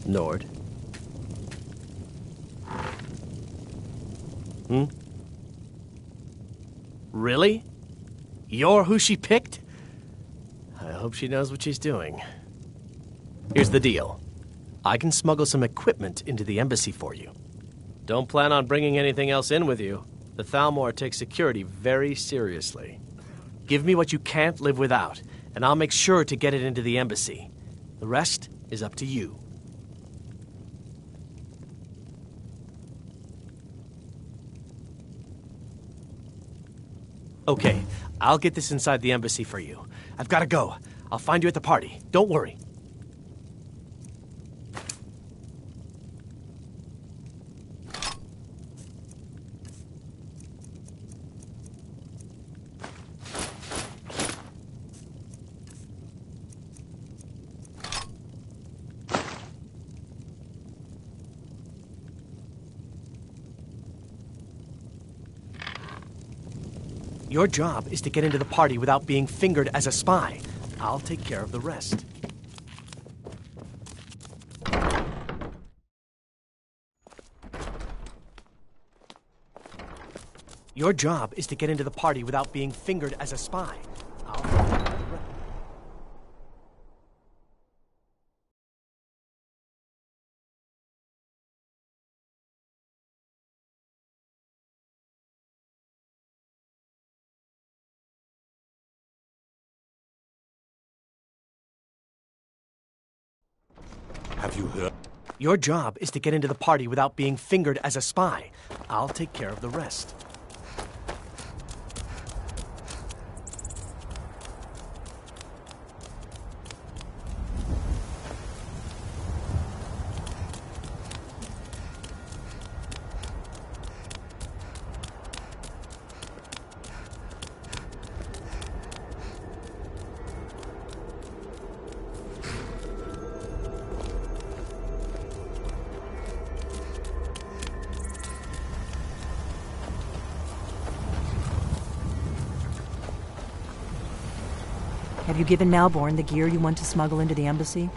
Nord. Really? You're who she picked? I hope she knows what she's doing. Here's the deal. I can smuggle some equipment into the embassy for you. Don't plan on bringing anything else in with you. The Thalmor takes security very seriously. Give me what you can't live without, and I'll make sure to get it into the embassy. The rest is up to you. Okay, I'll get this inside the embassy for you. I've got to go. I'll find you at the party. Don't worry. Your job is to get into the party without being fingered as a spy. I'll take care of the rest. Your job is to get into the party without being fingered as a spy. Have you heard? Your job is to get into the party without being fingered as a spy. I'll take care of the rest. Have you given Malborn the gear you want to smuggle into the embassy?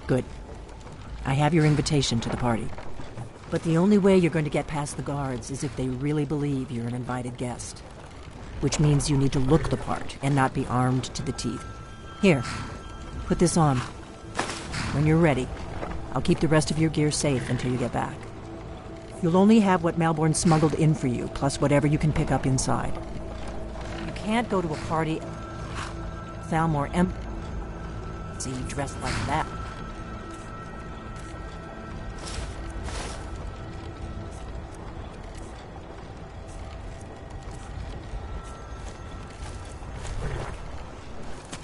Good. I have your invitation to the party. But the only way you're going to get past the guards is if they really believe you're an invited guest. Which means you need to look the part and not be armed to the teeth. Here, put this on. When you're ready, I'll keep the rest of your gear safe until you get back. You'll only have what Malborn smuggled in for you, plus whatever you can pick up inside. You can't go to a party Thalmor Embassy dressed like that.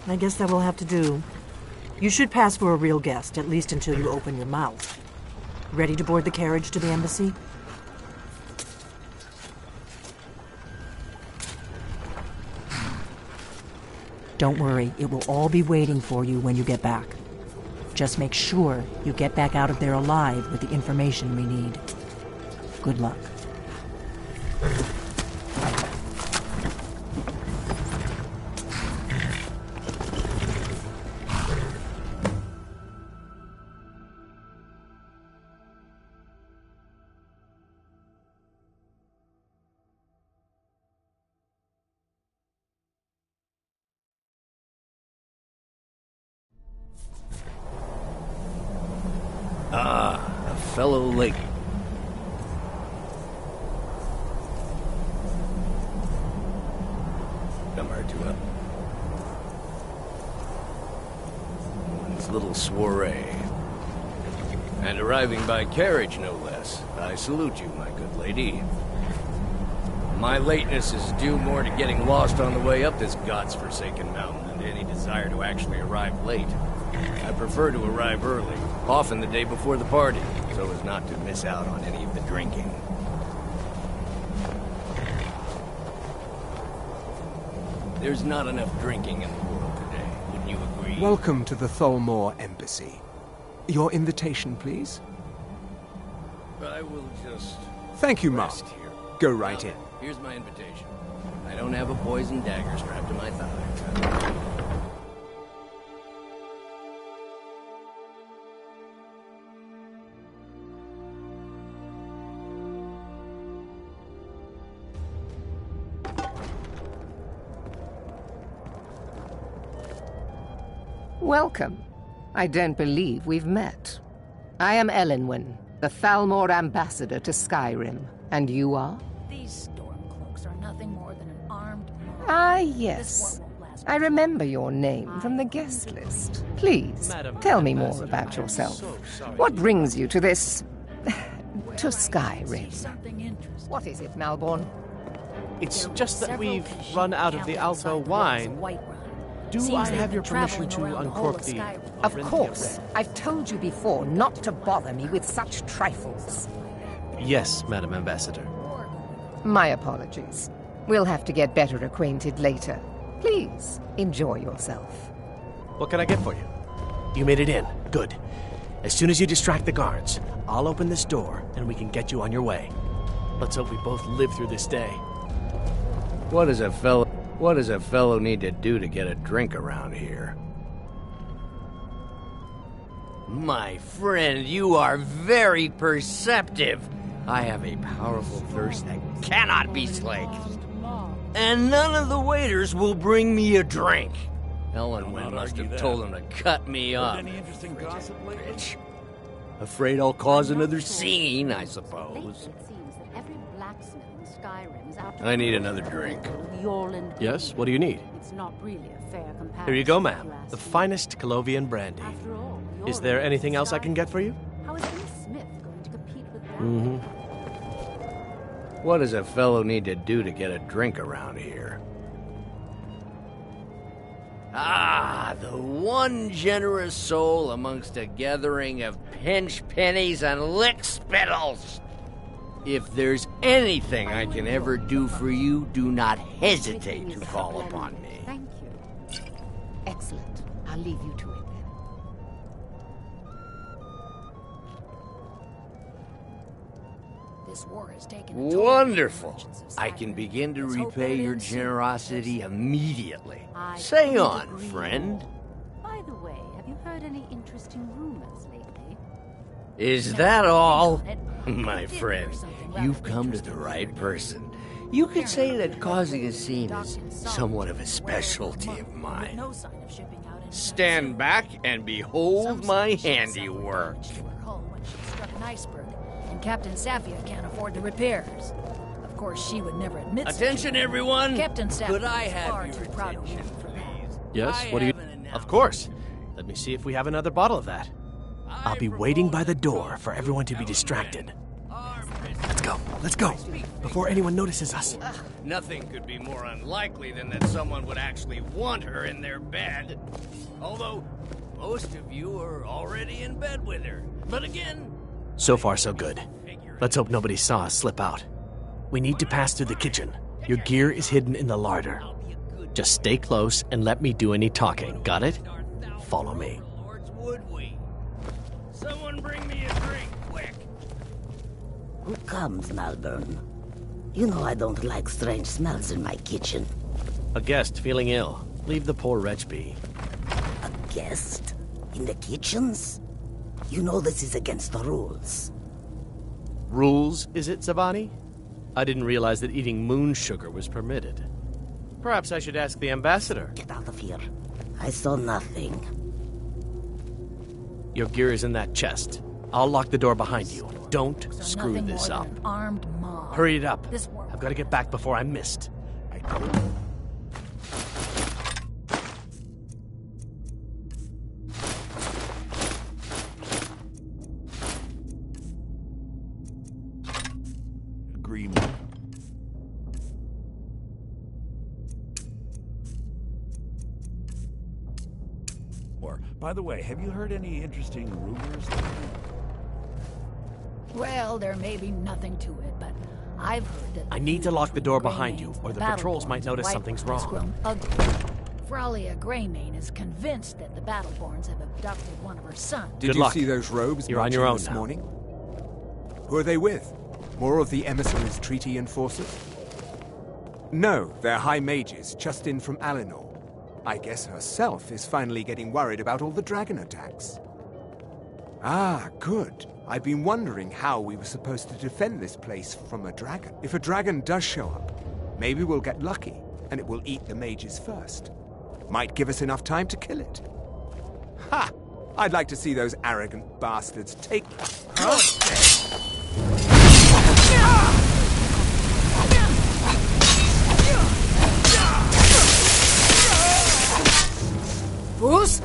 I guess that will have to do. You should pass for a real guest, at least until you open your mouth. Ready to board the carriage to the embassy? Don't worry, it will all be waiting for you when you get back. Just make sure you get back out of there alive with the information we need. Good luck. Ah, a fellow lady. Come her to up. This little soiree. And arriving by carriage, no less. I salute you, my good lady. My lateness is due more to getting lost on the way up this god's-forsaken mountain than to any desire to actually arrive late. I prefer to arrive early, often the day before the party, so as not to miss out on any of the drinking. There's not enough drinking in the world today, wouldn't you agree? Welcome to the Thalmor Embassy. Your invitation, please? I will just... Thank you, Mark. Here. Go right in. Here's my invitation. I don't have a poisoned dagger strapped to my thigh. Welcome. I don't believe we've met. I am Elenwen, the Thalmor ambassador to Skyrim. And you are? These stormcloaks are nothing more than an armed mob. Ah, yes. I remember your name from the guest list. Please, tell me more about yourself. What brings you to this... to Skyrim? What is it, Malborn? It's just that we've run out of the Alto wine. Do I have your permission to uncork the... Of course. I've told you before not to bother me with such trifles. Yes, Madam Ambassador. My apologies. We'll have to get better acquainted later. Please, enjoy yourself. What can I get for you? You made it in. Good. As soon as you distract the guards, I'll open this door and we can get you on your way. Let's hope we both live through this day. What does a fellow need to do to get a drink around here? My friend, you are very perceptive. I have a powerful thirst that cannot be slaked. And none of the waiters will bring me a drink. Ellen must have told them to cut me off. Any interesting gossip lately? Afraid I'll cause another scene, I suppose. I need another drink. Yes, what do you need? It's not really a fair comparison. Here you go, ma'am. The finest Colovian brandy. Is there anything else I can get for you? How is Miss Smith going to compete with that? Mm-hmm. What does a fellow need to do to get a drink around here? Ah, the one generous soul amongst a gathering of pinch pennies and lick spittles. If there's anything I can ever do for you, do not hesitate to call upon me. Thank you. Excellent. I'll leave you to it then. This war has taken a toll. Wonderful. I can begin to repay your generosity immediately. Say on, friend. By the way, have you heard any interesting rumors lately? Is that all? My friend, you've come to the right person. You could say that causing a scene is somewhat of a specialty of mine. Stand back and behold my handiwork. When she struck an iceberg, and Captain Safia can't afford the repairs. Of course, she would never admit. Attention, everyone! Captain Safia Could I is have far your too proud of attention, him for that. Yes, what do you... Of course. Let me see if we have another bottle of that. I'll be waiting by the door for everyone to be distracted. Let's go, before anyone notices us. Nothing could be more unlikely than that someone would actually want her in their bed. Although, most of you are already in bed with her. But again... So far, so good. Let's hope nobody saw us slip out. We need to pass through the kitchen. Your gear is hidden in the larder. Just stay close and let me do any talking. Got it? Follow me. Would we? Someone bring me a drink, quick. Who comes, Malvern? You know I don't like strange smells in my kitchen. A guest feeling ill. Leave the poor wretch be. A guest? In the kitchens? You know this is against the rules. Rules, is it, Zavani? I didn't realize that eating moon sugar was permitted. Perhaps I should ask the ambassador. Get out of here. I saw nothing. Your gear is in that chest. I'll lock the door behind you. Don't screw this up. An armed mob. Hurry it up. This world. I've got to get back before I'm missed. Agreement. By the way, have you heard any interesting rumors? Well, there may be nothing to it, but I've heard that... I need to lock the door behind you, or the patrols might notice something's wrong. Fralia Greymane is convinced that the Battleborns have abducted one of her sons. Did you see those robes You're on your own this now. morning? Who are they with? More of the emissaries' treaty enforcers? No, they're high mages, just in from Alinor. I guess herself is finally getting worried about all the dragon attacks. Ah, good. I've been wondering how we were supposed to defend this place from a dragon. If a dragon does show up, maybe we'll get lucky, and it will eat the mages first. Might give us enough time to kill it. Ha! I'd like to see those arrogant bastards take... Bruce?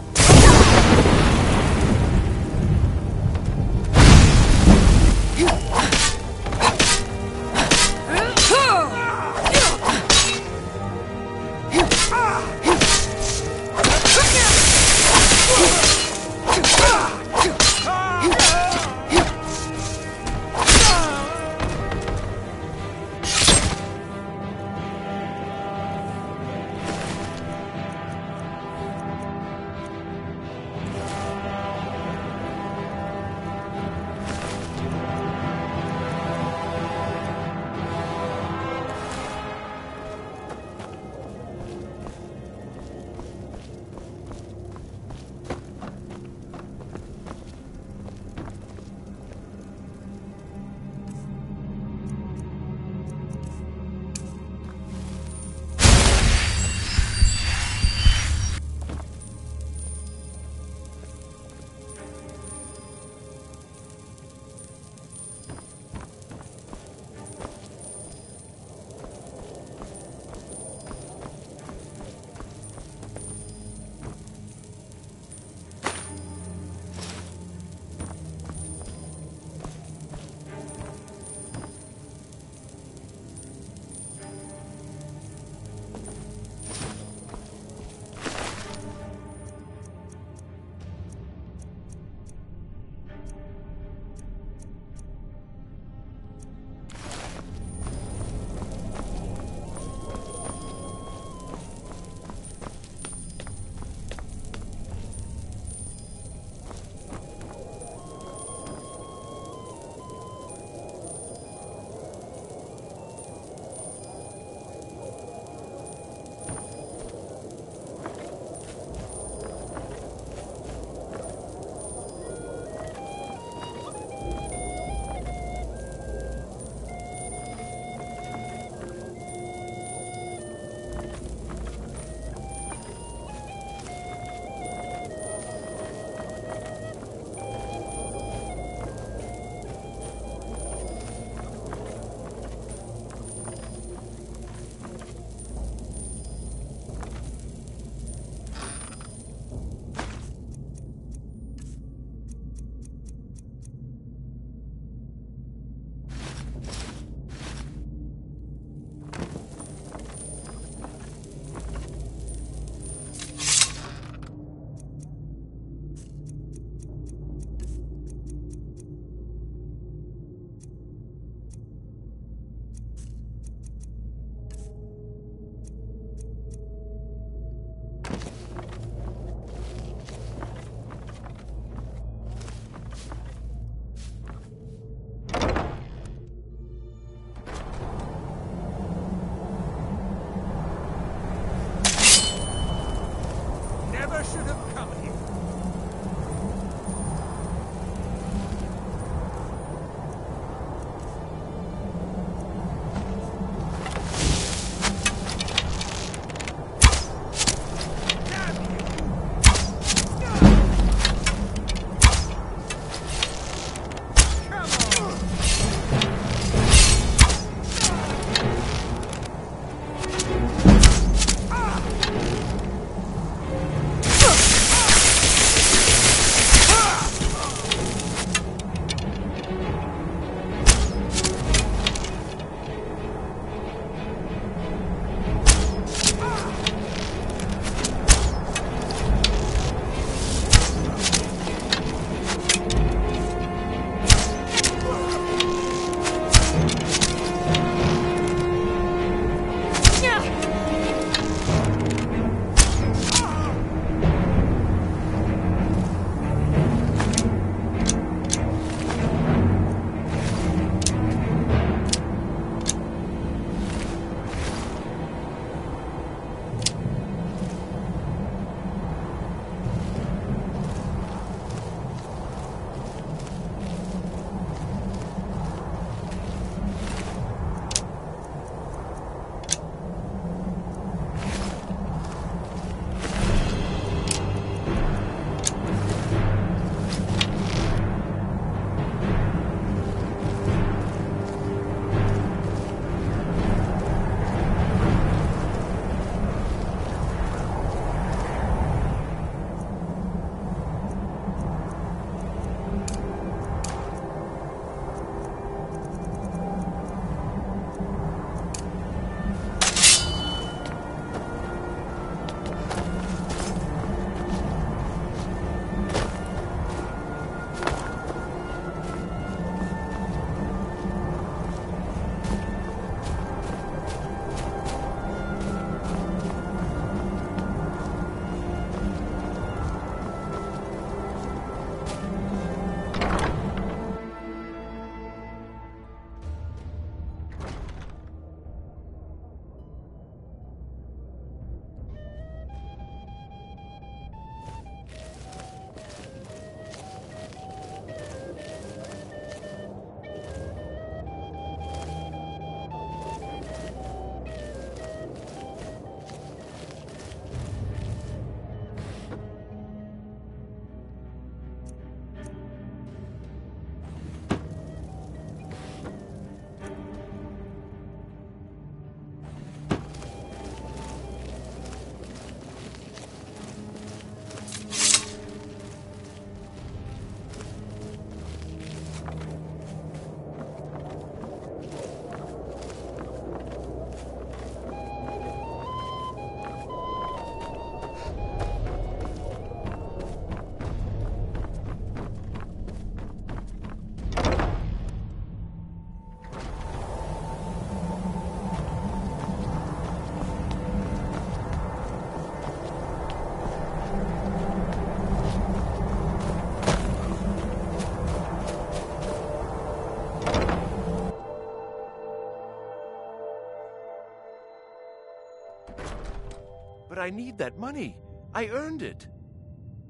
I need that money. I earned it.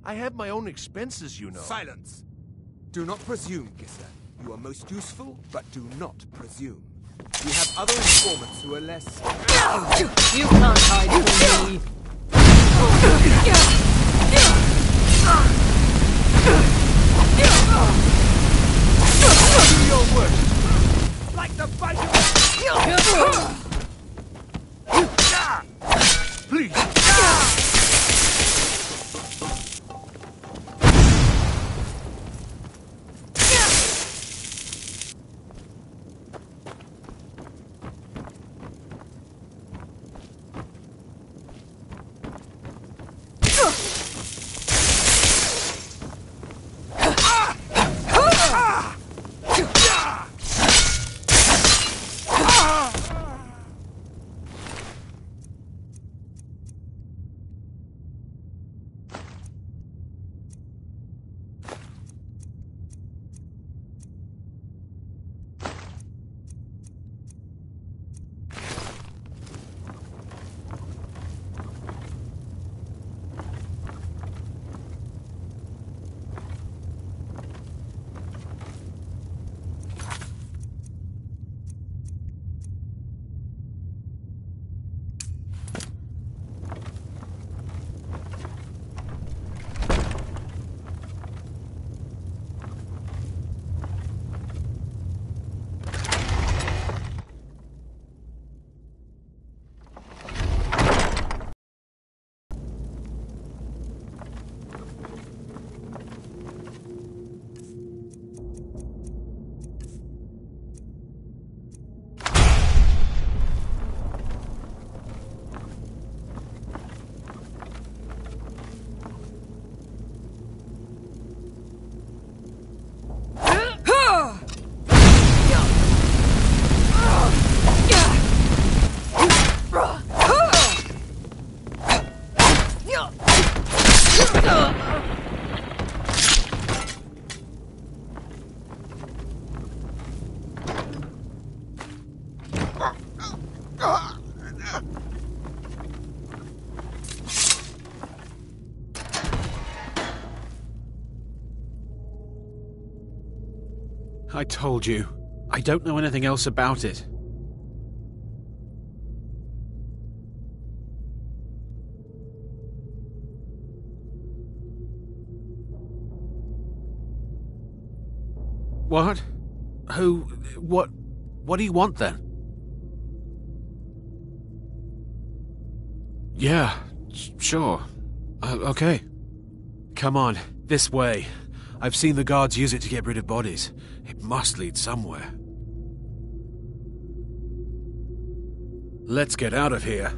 I have my own expenses, you know. Silence! Do not presume, Gisser. You are most useful, but do not presume. We have other informants who are less... You can't hide from me! Do your work! Like the fight of... Please! I told you. I don't know anything else about it. What? Who? What do you want then? Yeah, sure. Okay. Come on, this way. I've seen the guards use it to get rid of bodies. It must lead somewhere. Let's get out of here.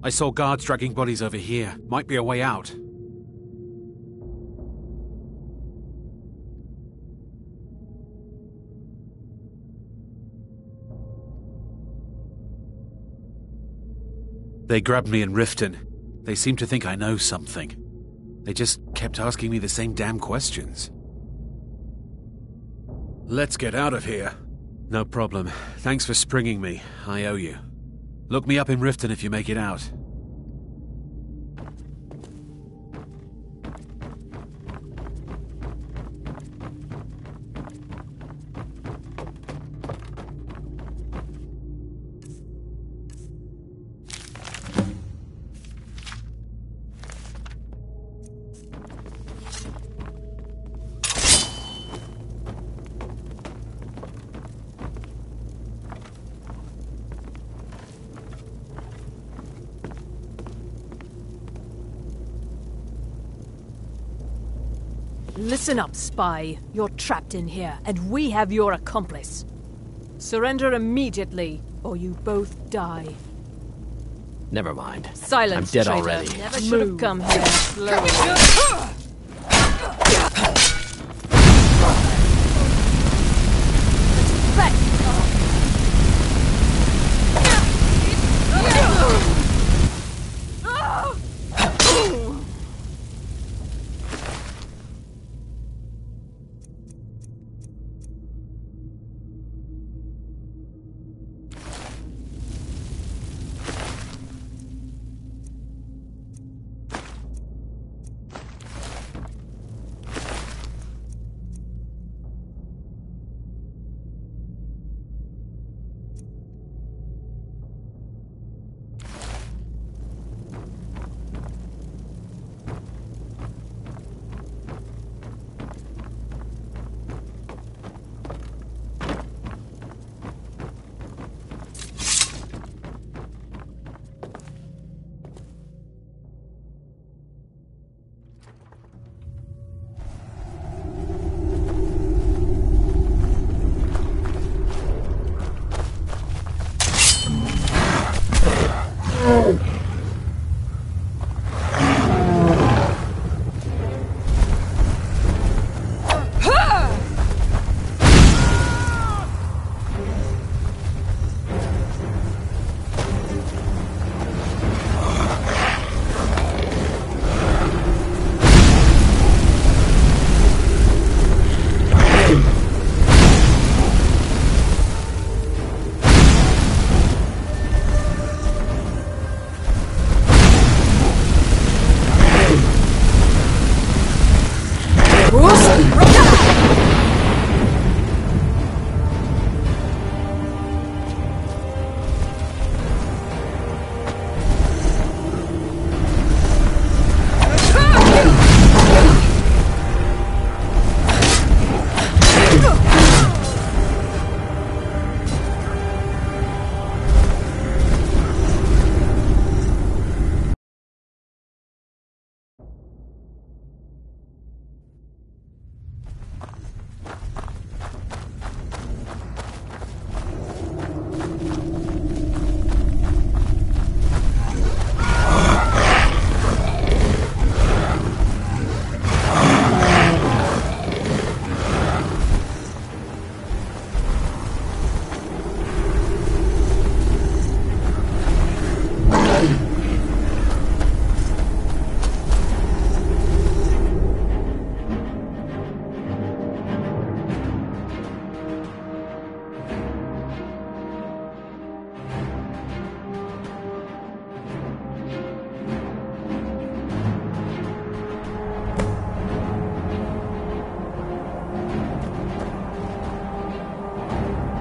I saw guards dragging bodies over here. Might be a way out. They grabbed me in Riften. They seem to think I know something. They just kept asking me the same damn questions. Let's get out of here. No problem. Thanks for springing me. I owe you. Look me up in Riften if you make it out. Listen up, spy. You're trapped in here, and we have your accomplice. Surrender immediately, or you both die. Never mind. Silence, I'm dead traitor. already. Never should have come here slowly.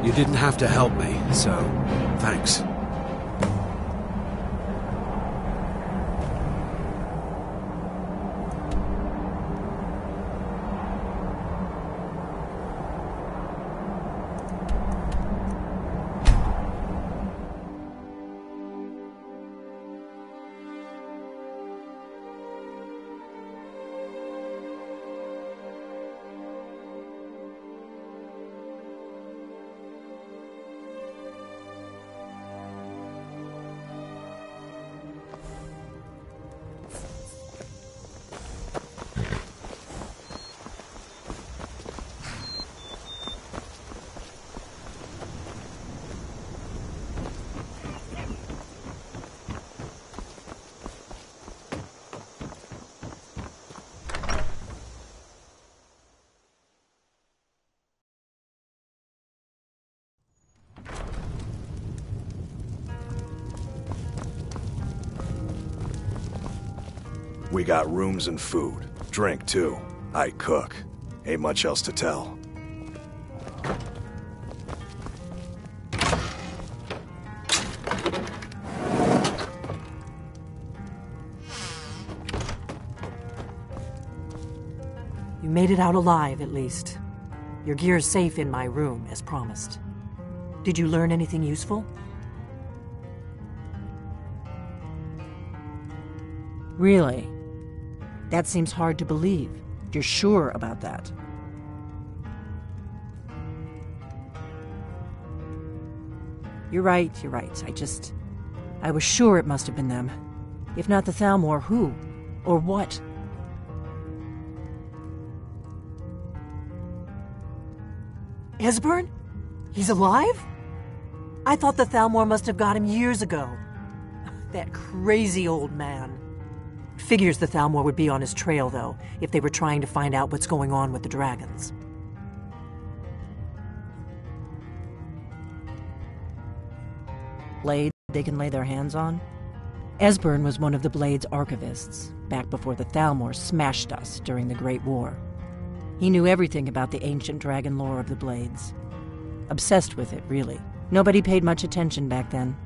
You didn't have to help me, so thanks. We got rooms and food. Drink, too. I cook. Ain't much else to tell. You made it out alive, at least. Your gear's safe in my room, as promised. Did you learn anything useful? Really? That seems hard to believe. You're sure about that? You're right. I was sure it must have been them. If not the Thalmor, who? Or what? Esbern? He's alive? I thought the Thalmor must have got him years ago. That crazy old man. Figures the Thalmor would be on his trail, though, if they were trying to find out what's going on with the dragons. Blade they can lay their hands on? Esbern was one of the Blade's archivists, back before the Thalmor smashed us during the Great War. He knew everything about the ancient dragon lore of the Blades. Obsessed with it, really. Nobody paid much attention back then.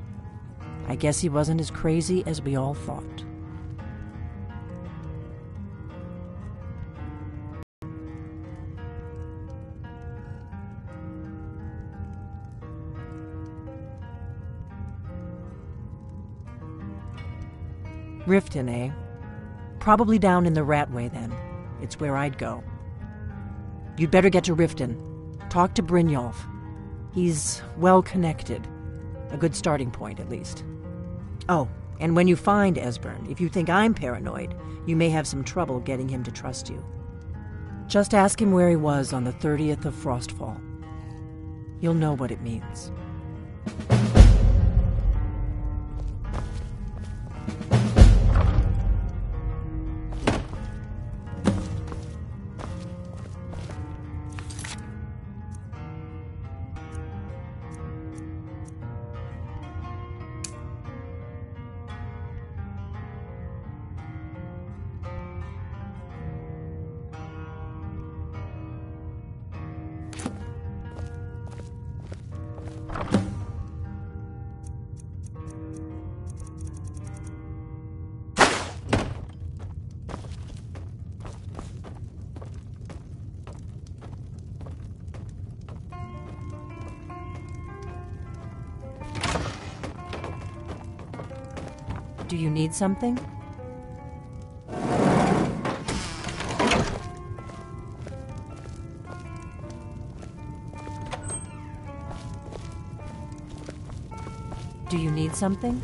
I guess he wasn't as crazy as we all thought. Riften, eh? Probably down in the Ratway, then. It's where I'd go. You'd better get to Riften. Talk to Brynjolf. He's well-connected. A good starting point, at least. Oh, and when you find Esbern, if you think I'm paranoid, you may have some trouble getting him to trust you. Just ask him where he was on the 30th of Frostfall. You'll know what it means. Do you need something? Do you need something?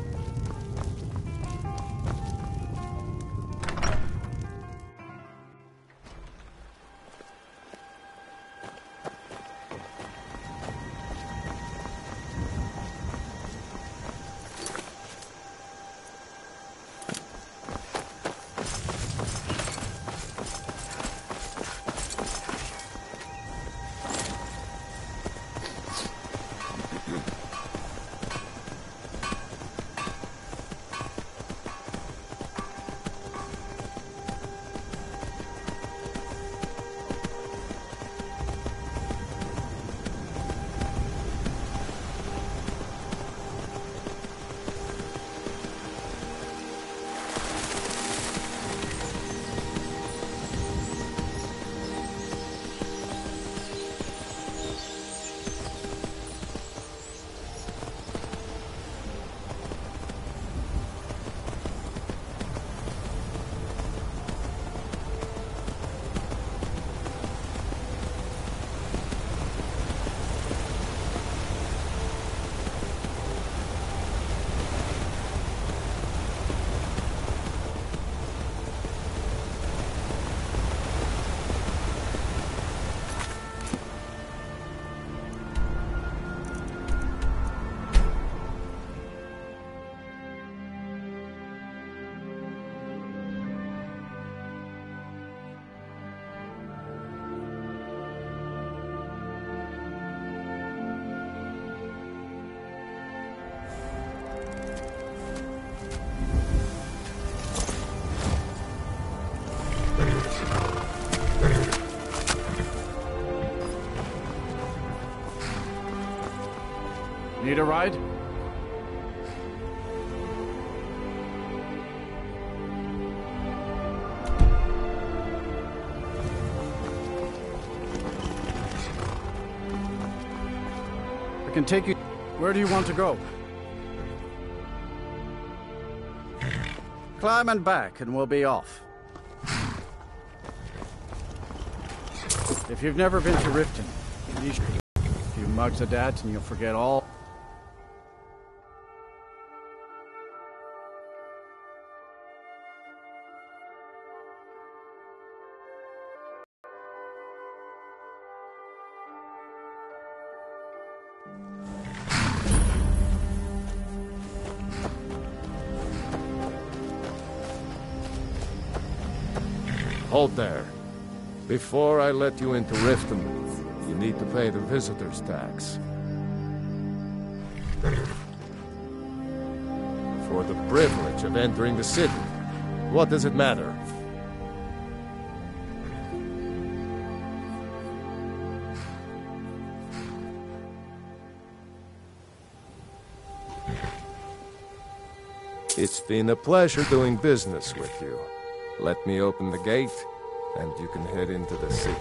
Need a ride? I can take you. Where do you want to go? Climb and back, and we'll be off. If you've never been to Riften, you should. A few mugs of that, and you'll forget all. Hold there. Before I let you into Riften, you need to pay the visitor's tax. For the privilege of entering the city. What does it matter? It's been a pleasure doing business with you. Let me open the gate, and you can head into the city.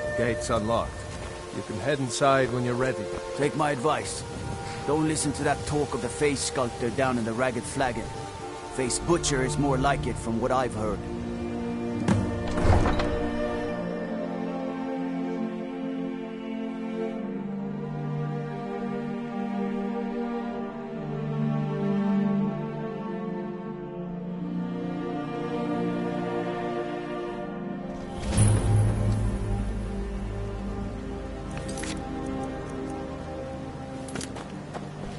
The gate's unlocked. You can head inside when you're ready. Take my advice. Don't listen to that talk of the face sculptor down in the Ragged Flagon. Face Butcher is more like it from what I've heard.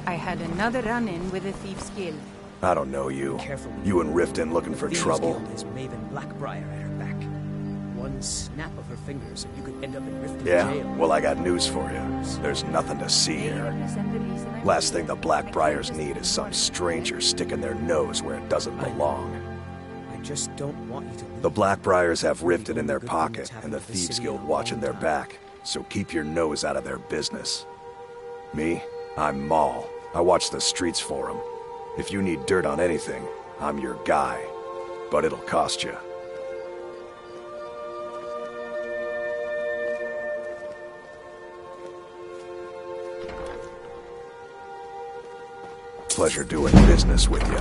I had another run-in with the Thieves' Guild. I don't know you. You and Riften looking for trouble. Has Maven Blackbriar at her back. One snap of her fingers and you could end up in Riften Yeah? jail. Well, I got news for you. There's nothing to see here. Last thing the Blackbriars need is some stranger sticking their nose where it doesn't belong. I just don't want you to... The Blackbriars have Riften in their pocket and the Thieves Guild watching their back, so keep your nose out of their business. Me? I'm Maul. I watch the streets for them. If you need dirt on anything, I'm your guy. But it'll cost you. Pleasure doing business with you.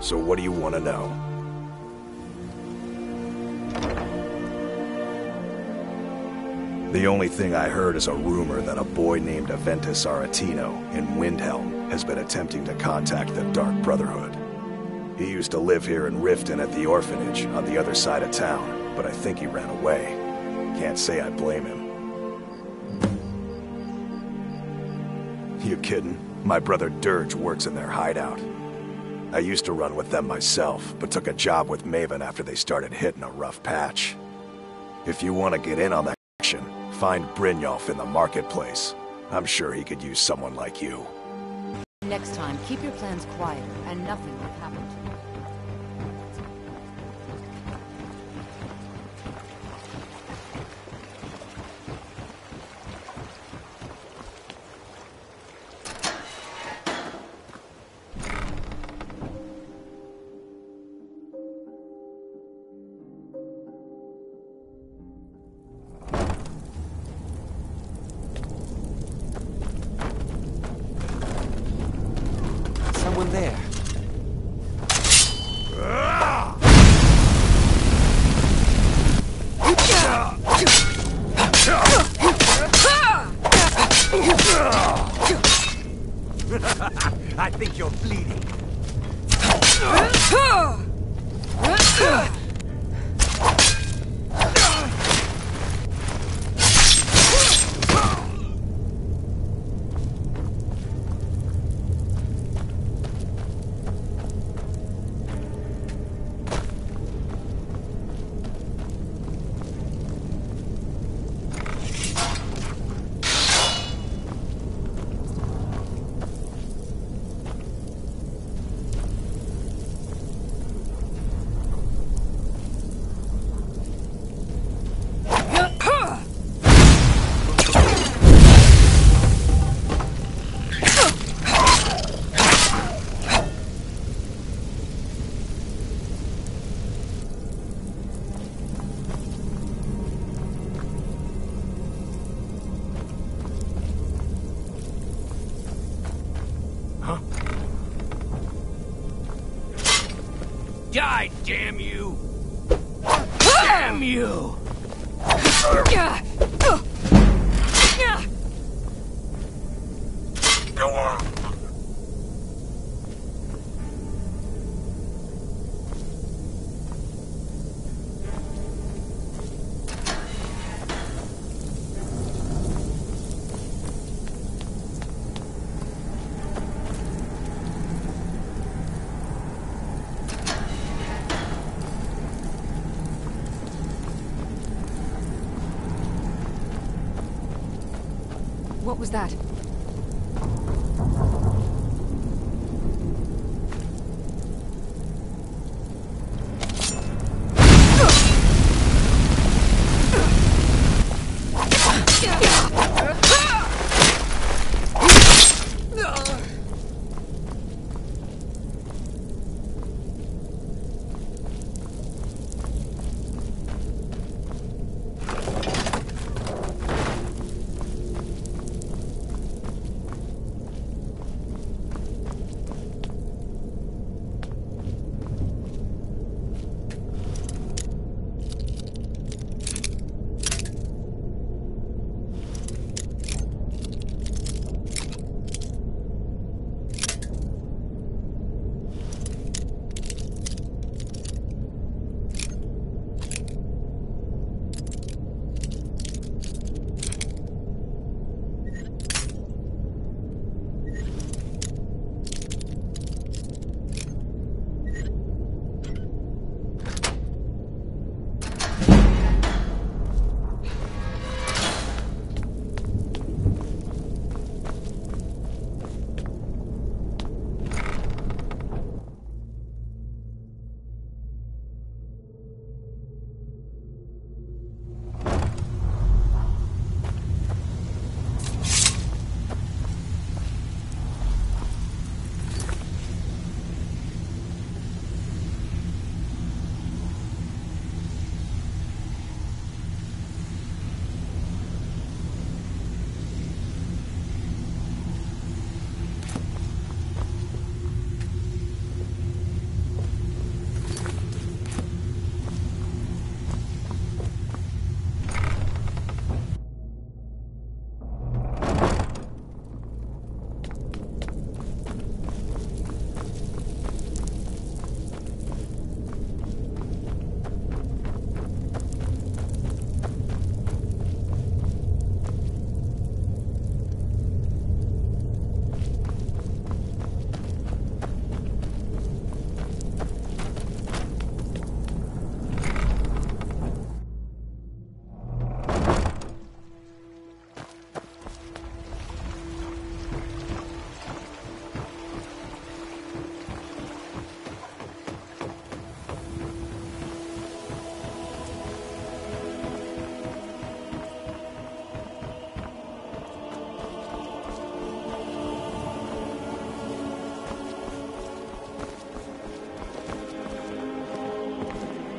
So what do you want to know? The only thing I heard is a rumor that a boy named Aventus Aretino in Windhelm has been attempting to contact the Dark Brotherhood. He used to live here in Riften at the orphanage on the other side of town, but I think he ran away. Can't say I blame him. You kidding? My brother Dirge works in their hideout. I used to run with them myself, but took a job with Maven after they started hitting a rough patch. If you want to get in on that action, find Brynjolf in the marketplace. I'm sure he could use someone like you. Next time, keep your plans quiet, and nothing will happen to you. Someone there. I think you're bleeding. die, damn you! Damn you! What was that?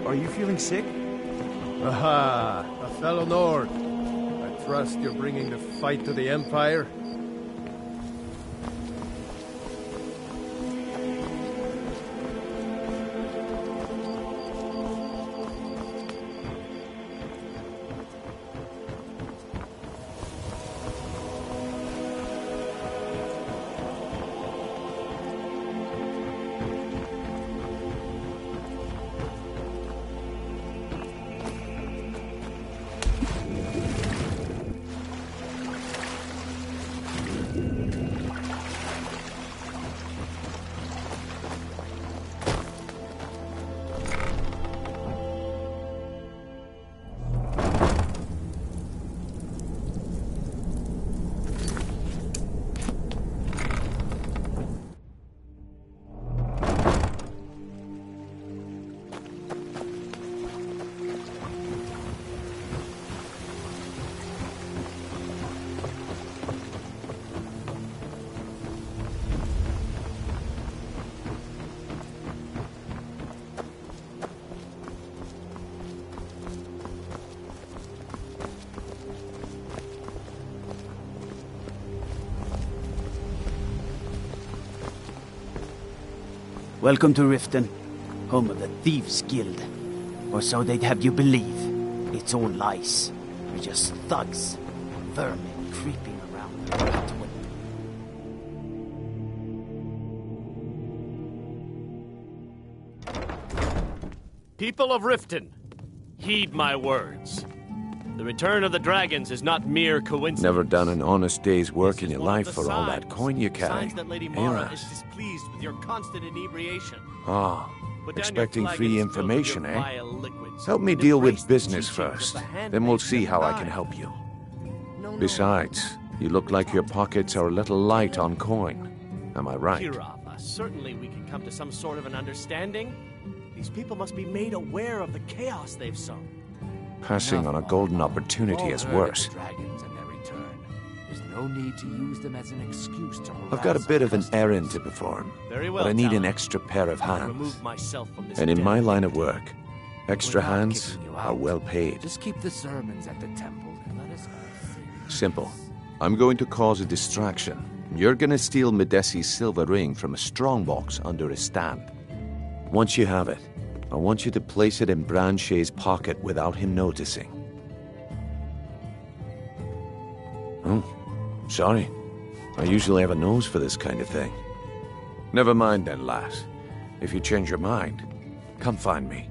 Are you feeling sick? Aha! A fellow Nord. I trust you're bringing the fight to the Empire? Welcome to Riften. home of the Thieves' Guild. Or so they'd have you believe. It's all lies. We're just thugs. Vermin creeping around the rat with... People of Riften, heed my words. The return of the dragons is not mere coincidence. Never done an honest day's work in your life for all that coin you carry. Signs that Lady Mara is displeased with your constant inebriation. Ah, Put down expecting your flag free and spill your information, eh? vile liquids. Help me And deal embrace with the business teachings first. of the handmaid Then we'll see how I divine. can help you. Besides, you look like your pockets are a little light on coin. Am I right? Kirava, certainly we can come to some sort of an understanding. These people must be made aware of the chaos they've sown. Passing on a golden opportunity is worse. Dragons and their return. There's no need to use them as an excuse to harass I've got a bit of an customers. errand to perform, Very well, but I need an Talon. extra pair of I'll hands. remove myself from this And in den. my line of work, extra We're not hands kicking you are out. well paid. Just keep the sermons at the temple and let us all see. Simple. I'm going to cause a distraction. You're gonna steal Medesi's silver ring from a strongbox under a stand. Once you have it, I want you to place it in Branche's pocket without him noticing. Oh, sorry. I usually have a nose for this kind of thing. Never mind then, lass. If you change your mind, come find me.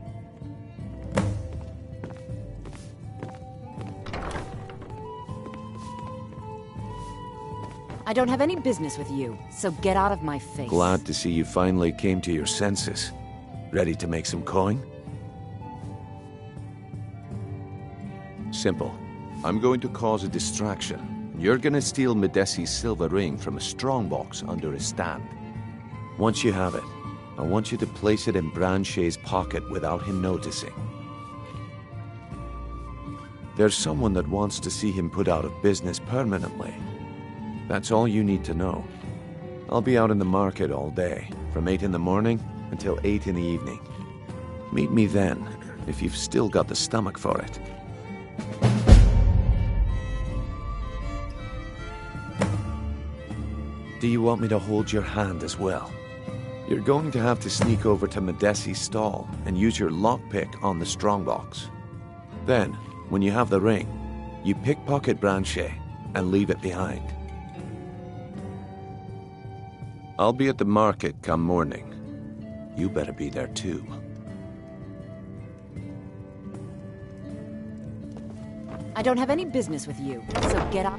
I don't have any business with you, so get out of my face. Glad to see you finally came to your senses. Ready to make some coin? Simple. I'm going to cause a distraction. You're gonna steal Medesi's silver ring from a strongbox under a stand. Once you have it, I want you to place it in Branche's pocket without him noticing. There's someone that wants to see him put out of business permanently. That's all you need to know. I'll be out in the market all day, from 8 in the morning until 8 in the evening. Meet me then, if you've still got the stomach for it. Do you want me to hold your hand as well? You're going to have to sneak over to Medesi's stall and use your lockpick on the strongbox. Then, when you have the ring, you pickpocket Branche and leave it behind. I'll be at the market come morning. You better be there too. I don't have any business with you, so get out.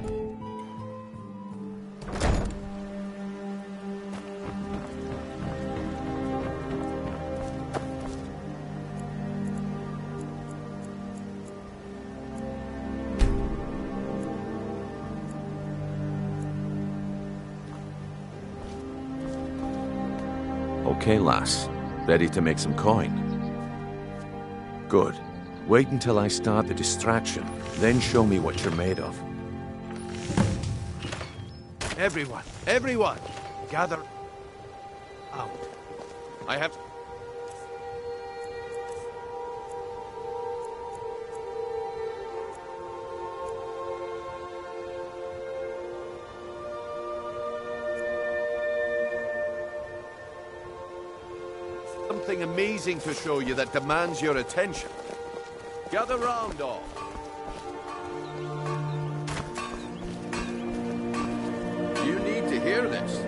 Okay, lass. Ready to make some coin? Good. Wait until I start the distraction, then show me what you're made of. Everyone, gather out. I have... something amazing to show you that demands your attention. Gather round, all. You need to hear this.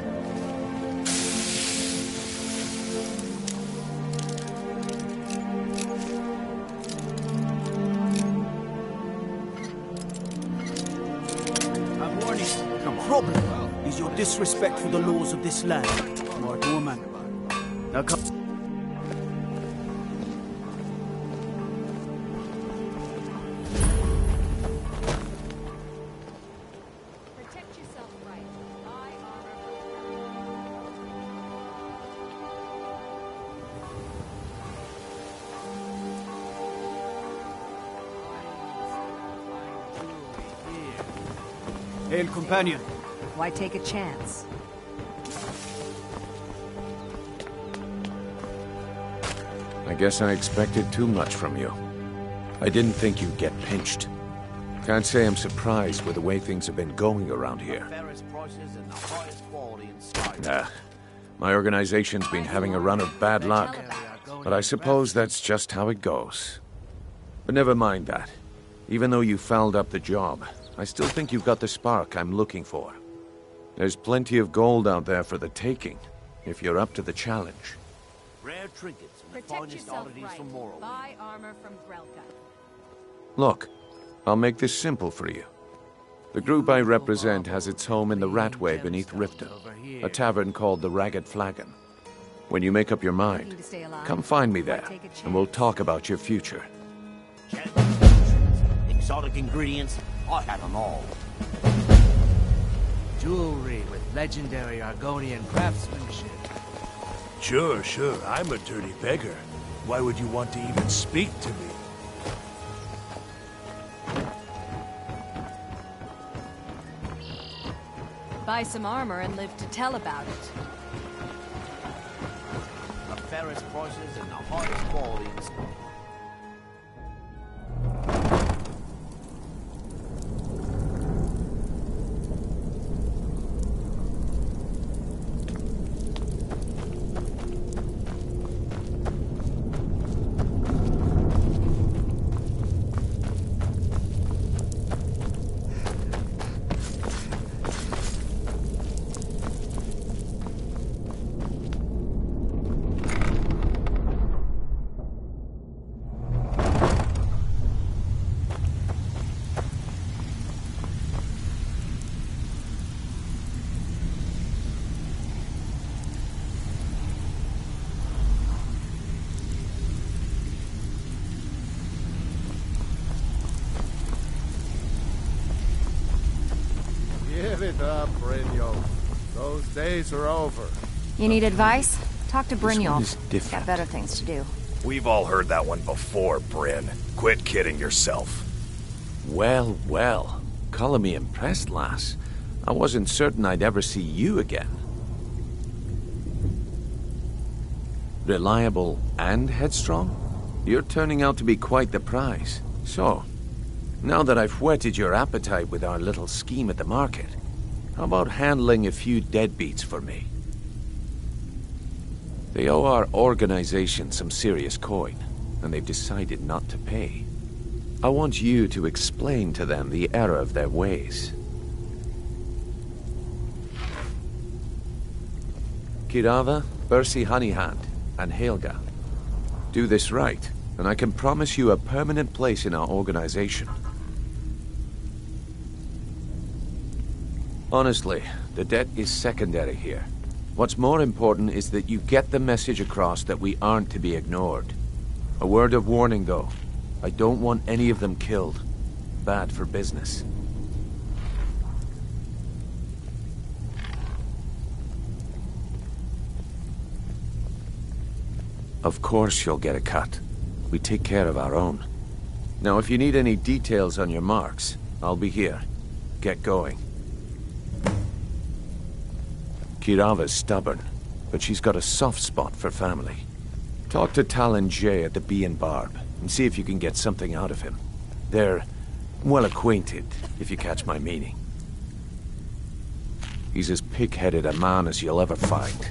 I'm warning. Problem is your disrespect for the laws of this land, smart woman. Now come. Hail, companion. Why take a chance? I guess I expected too much from you. I didn't think you'd get pinched. Can't say I'm surprised with the way things have been going around here. Nah, my organization's been having a run of bad luck. but I suppose that's just how it goes. But never mind that. Even though you fouled up the job, I still think you've got the spark I'm looking for. There's plenty of gold out there for the taking, if you're up to the challenge. Rare trinkets and the Protect finest yourself oddities right. from Morrowind. Buy armor from Grelka. Look, I'll make this simple for you. The group I represent has its home in the Ratway beneath Riften, a tavern called the Ragged Flagon. When you make up your mind, come find me there, and we'll talk about your future. Exotic ingredients, I had them all. Jewelry with legendary Argonian craftsmanship. Sure. I'm a dirty beggar. Why would you want to even speak to me? Buy some armor and live to tell about it. The fairest prices and the highest qualities. Give it up, Brynjolf. Those days are over. You need advice? Talk to Brynjolf. is different. Got better things to do. We've all heard that one before, Bryn. Quit kidding yourself. Well. Color me impressed, lass. I wasn't certain I'd ever see you again. Reliable and headstrong? You're turning out to be quite the prize. So, now that I've whetted your appetite with our little scheme at the market, how about handling a few deadbeats for me? They owe our organization some serious coin, and they've decided not to pay. I want you to explain to them the error of their ways. Kirava, Bersi Honeyhand, and Helga. Do this right, and I can promise you a permanent place in our organization. Honestly, the debt is secondary here. What's more important is that you get the message across that we aren't to be ignored. A word of warning, though. I don't want any of them killed. Bad for business. Of course you'll get a cut. We take care of our own. Now, if you need any details on your marks, I'll be here. Get going. Kirava's stubborn, but she's got a soft spot for family. Talk to Talon Jay at the Bee and Barb, and see if you can get something out of him. They're well acquainted, if you catch my meaning. He's as pig-headed a man as you'll ever find.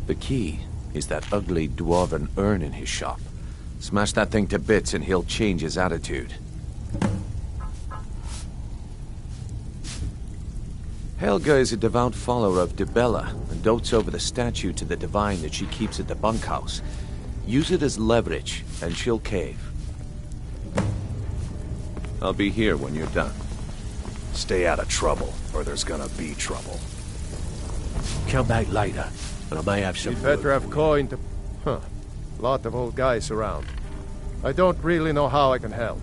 The key is that ugly dwarven urn in his shop. Smash that thing to bits and he'll change his attitude. Helga is a devout follower of Dibella and dotes over the statue to the divine that she keeps at the bunkhouse. Use it as leverage, and she'll cave. I'll be here when you're done. Stay out of trouble, or there's gonna be trouble. Come back later, and I may have some... You'd better have coin to... Lot of old guys around. I don't really know how I can help.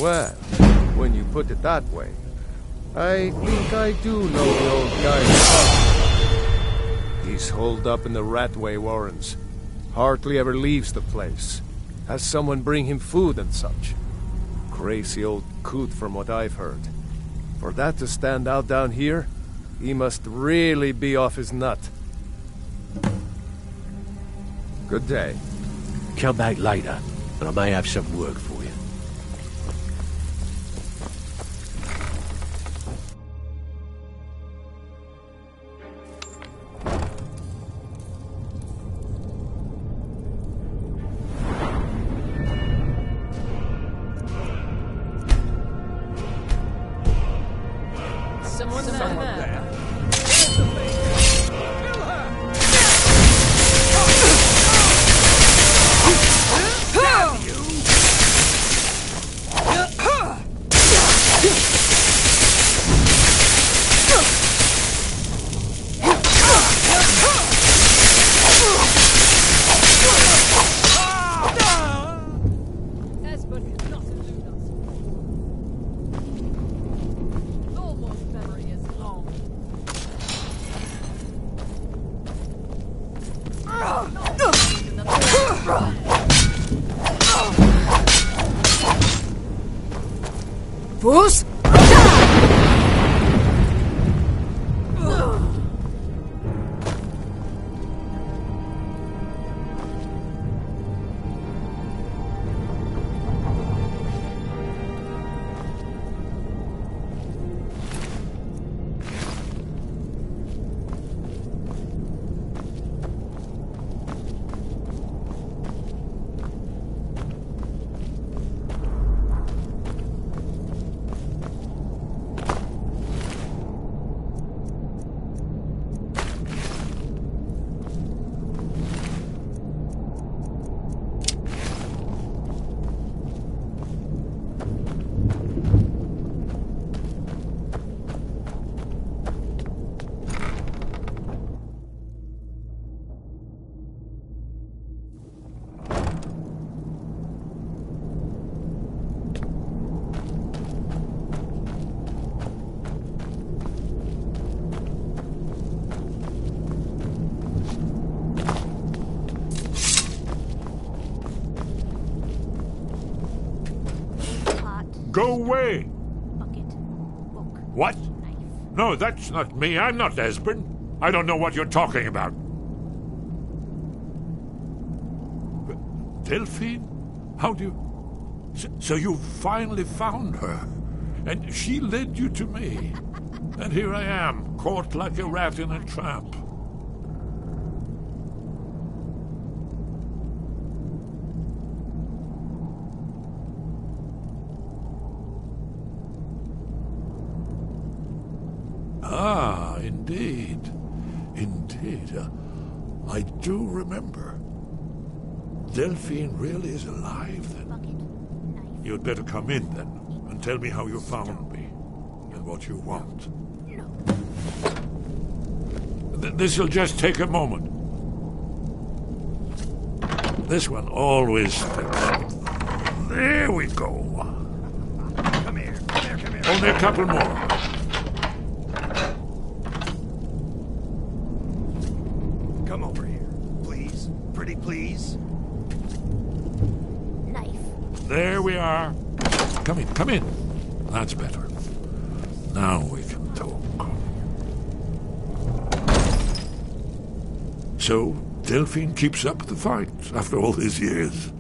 Well, when you put it that way, I think I do know the old guy. He's holed up in the Ratway Warrens. Hardly ever leaves the place. Has someone bring him food and such. Crazy old coot from what I've heard. For that to stand out down here, he must really be off his nut. Good day. Come back later, and I may have some work for you. someone there. Fools! Go away! What? No, that's not me. I'm not Esbern. I don't know what you're talking about. Delphine? How do you... So you finally found her. And she led you to me. And here I am, caught like a rat in a trap. Ah, indeed. Indeed. I do remember. Delphine really is alive, then? You'd better come in, then, and tell me how you found me, and what you want. This'll just take a moment. This one always fits. There we go. Come here, come here, come here. Only a couple more. Come over here, please. Pretty please. There we are. Come in, come in. That's better. Now we can talk. So, Delphine keeps up the fight after all these years.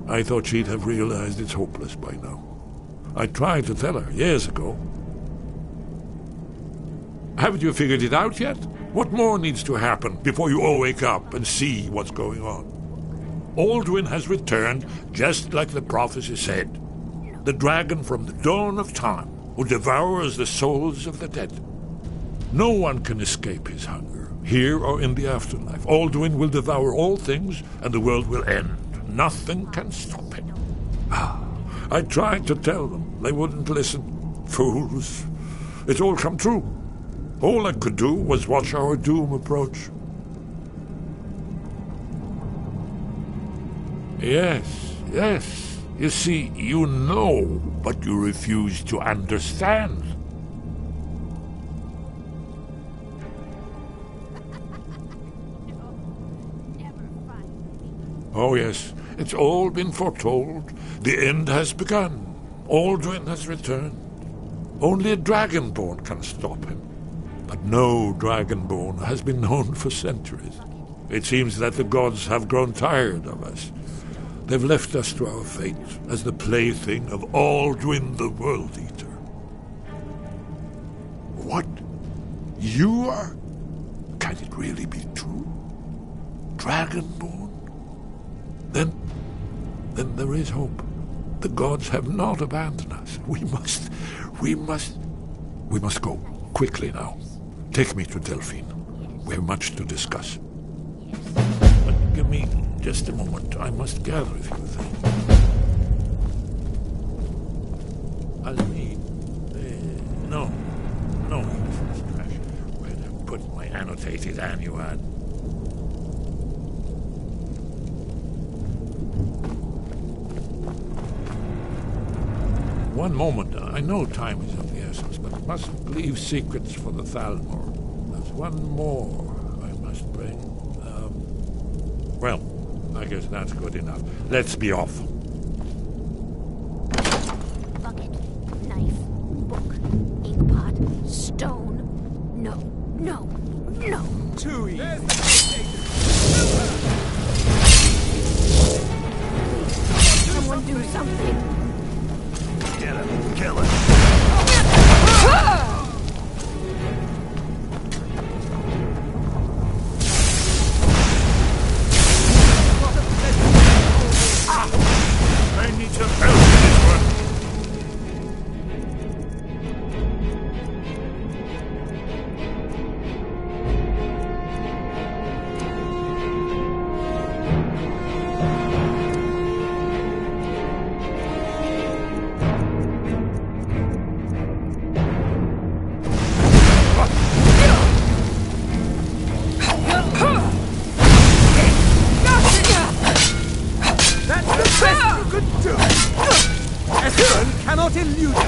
I thought she'd have realized it's hopeless by now. I tried to tell her years ago. Haven't you figured it out yet? What more needs to happen before you all wake up and see what's going on? Alduin has returned, just like the prophecy said. The dragon from the dawn of time, who devours the souls of the dead. No one can escape his hunger, here or in the afterlife. Alduin will devour all things, and the world will end. Nothing can stop him. I tried to tell them. They wouldn't listen. Fools. It's all come true. All I could do was watch our doom approach. Yes, yes. You see, you know, but you refuse to understand. Oh, yes. It's all been foretold. The end has begun. Alduin has returned. Only a dragonborn can stop him. But no dragonborn has been known for centuries. It seems that the gods have grown tired of us. They've left us to our fate as the plaything of Alduin the World Eater. What? You are? Can it really be true? Dragonborn? Then there is hope. The gods have not abandoned us. We must go. quickly now. Take me to Delphine. We have much to discuss. But give me just a moment. I must gather a few things. I'll need... no useless trash. Where to put my annotated annuad? One moment. I know time is of the essence, but mustn't leave secrets for the Thalmor. There's one more I must bring. Well, I guess that's good enough. Let's be off. Bucket, knife, book, inkpot, stone. No. Too easy. Someone do something. Get him. Kill him. I need some help with this one. Cannot elude us.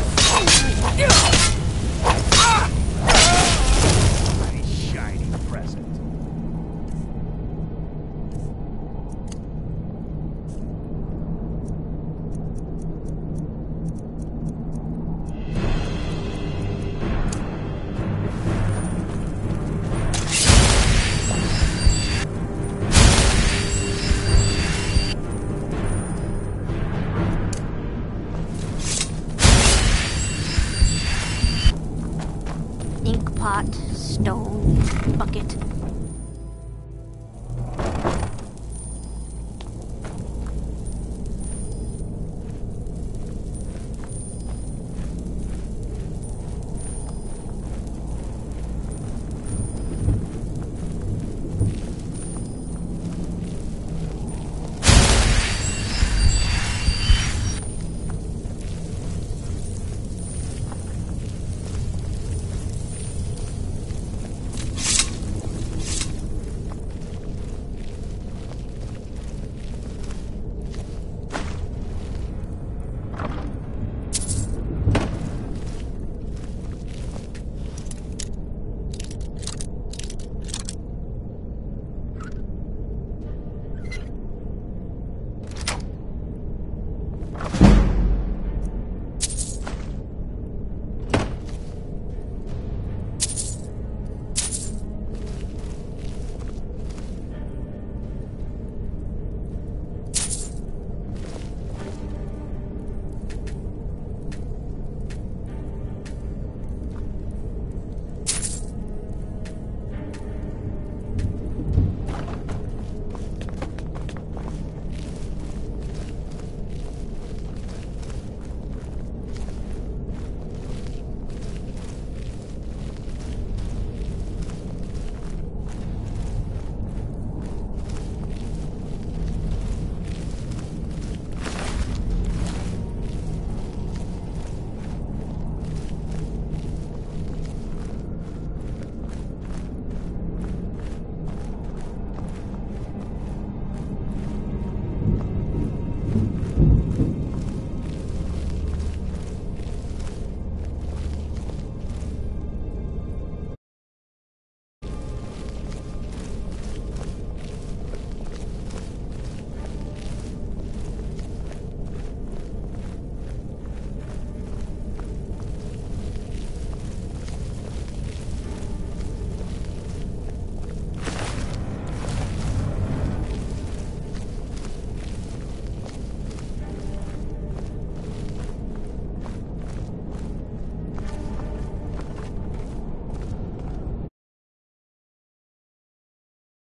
A shiny present. Inkpot, stone, bucket,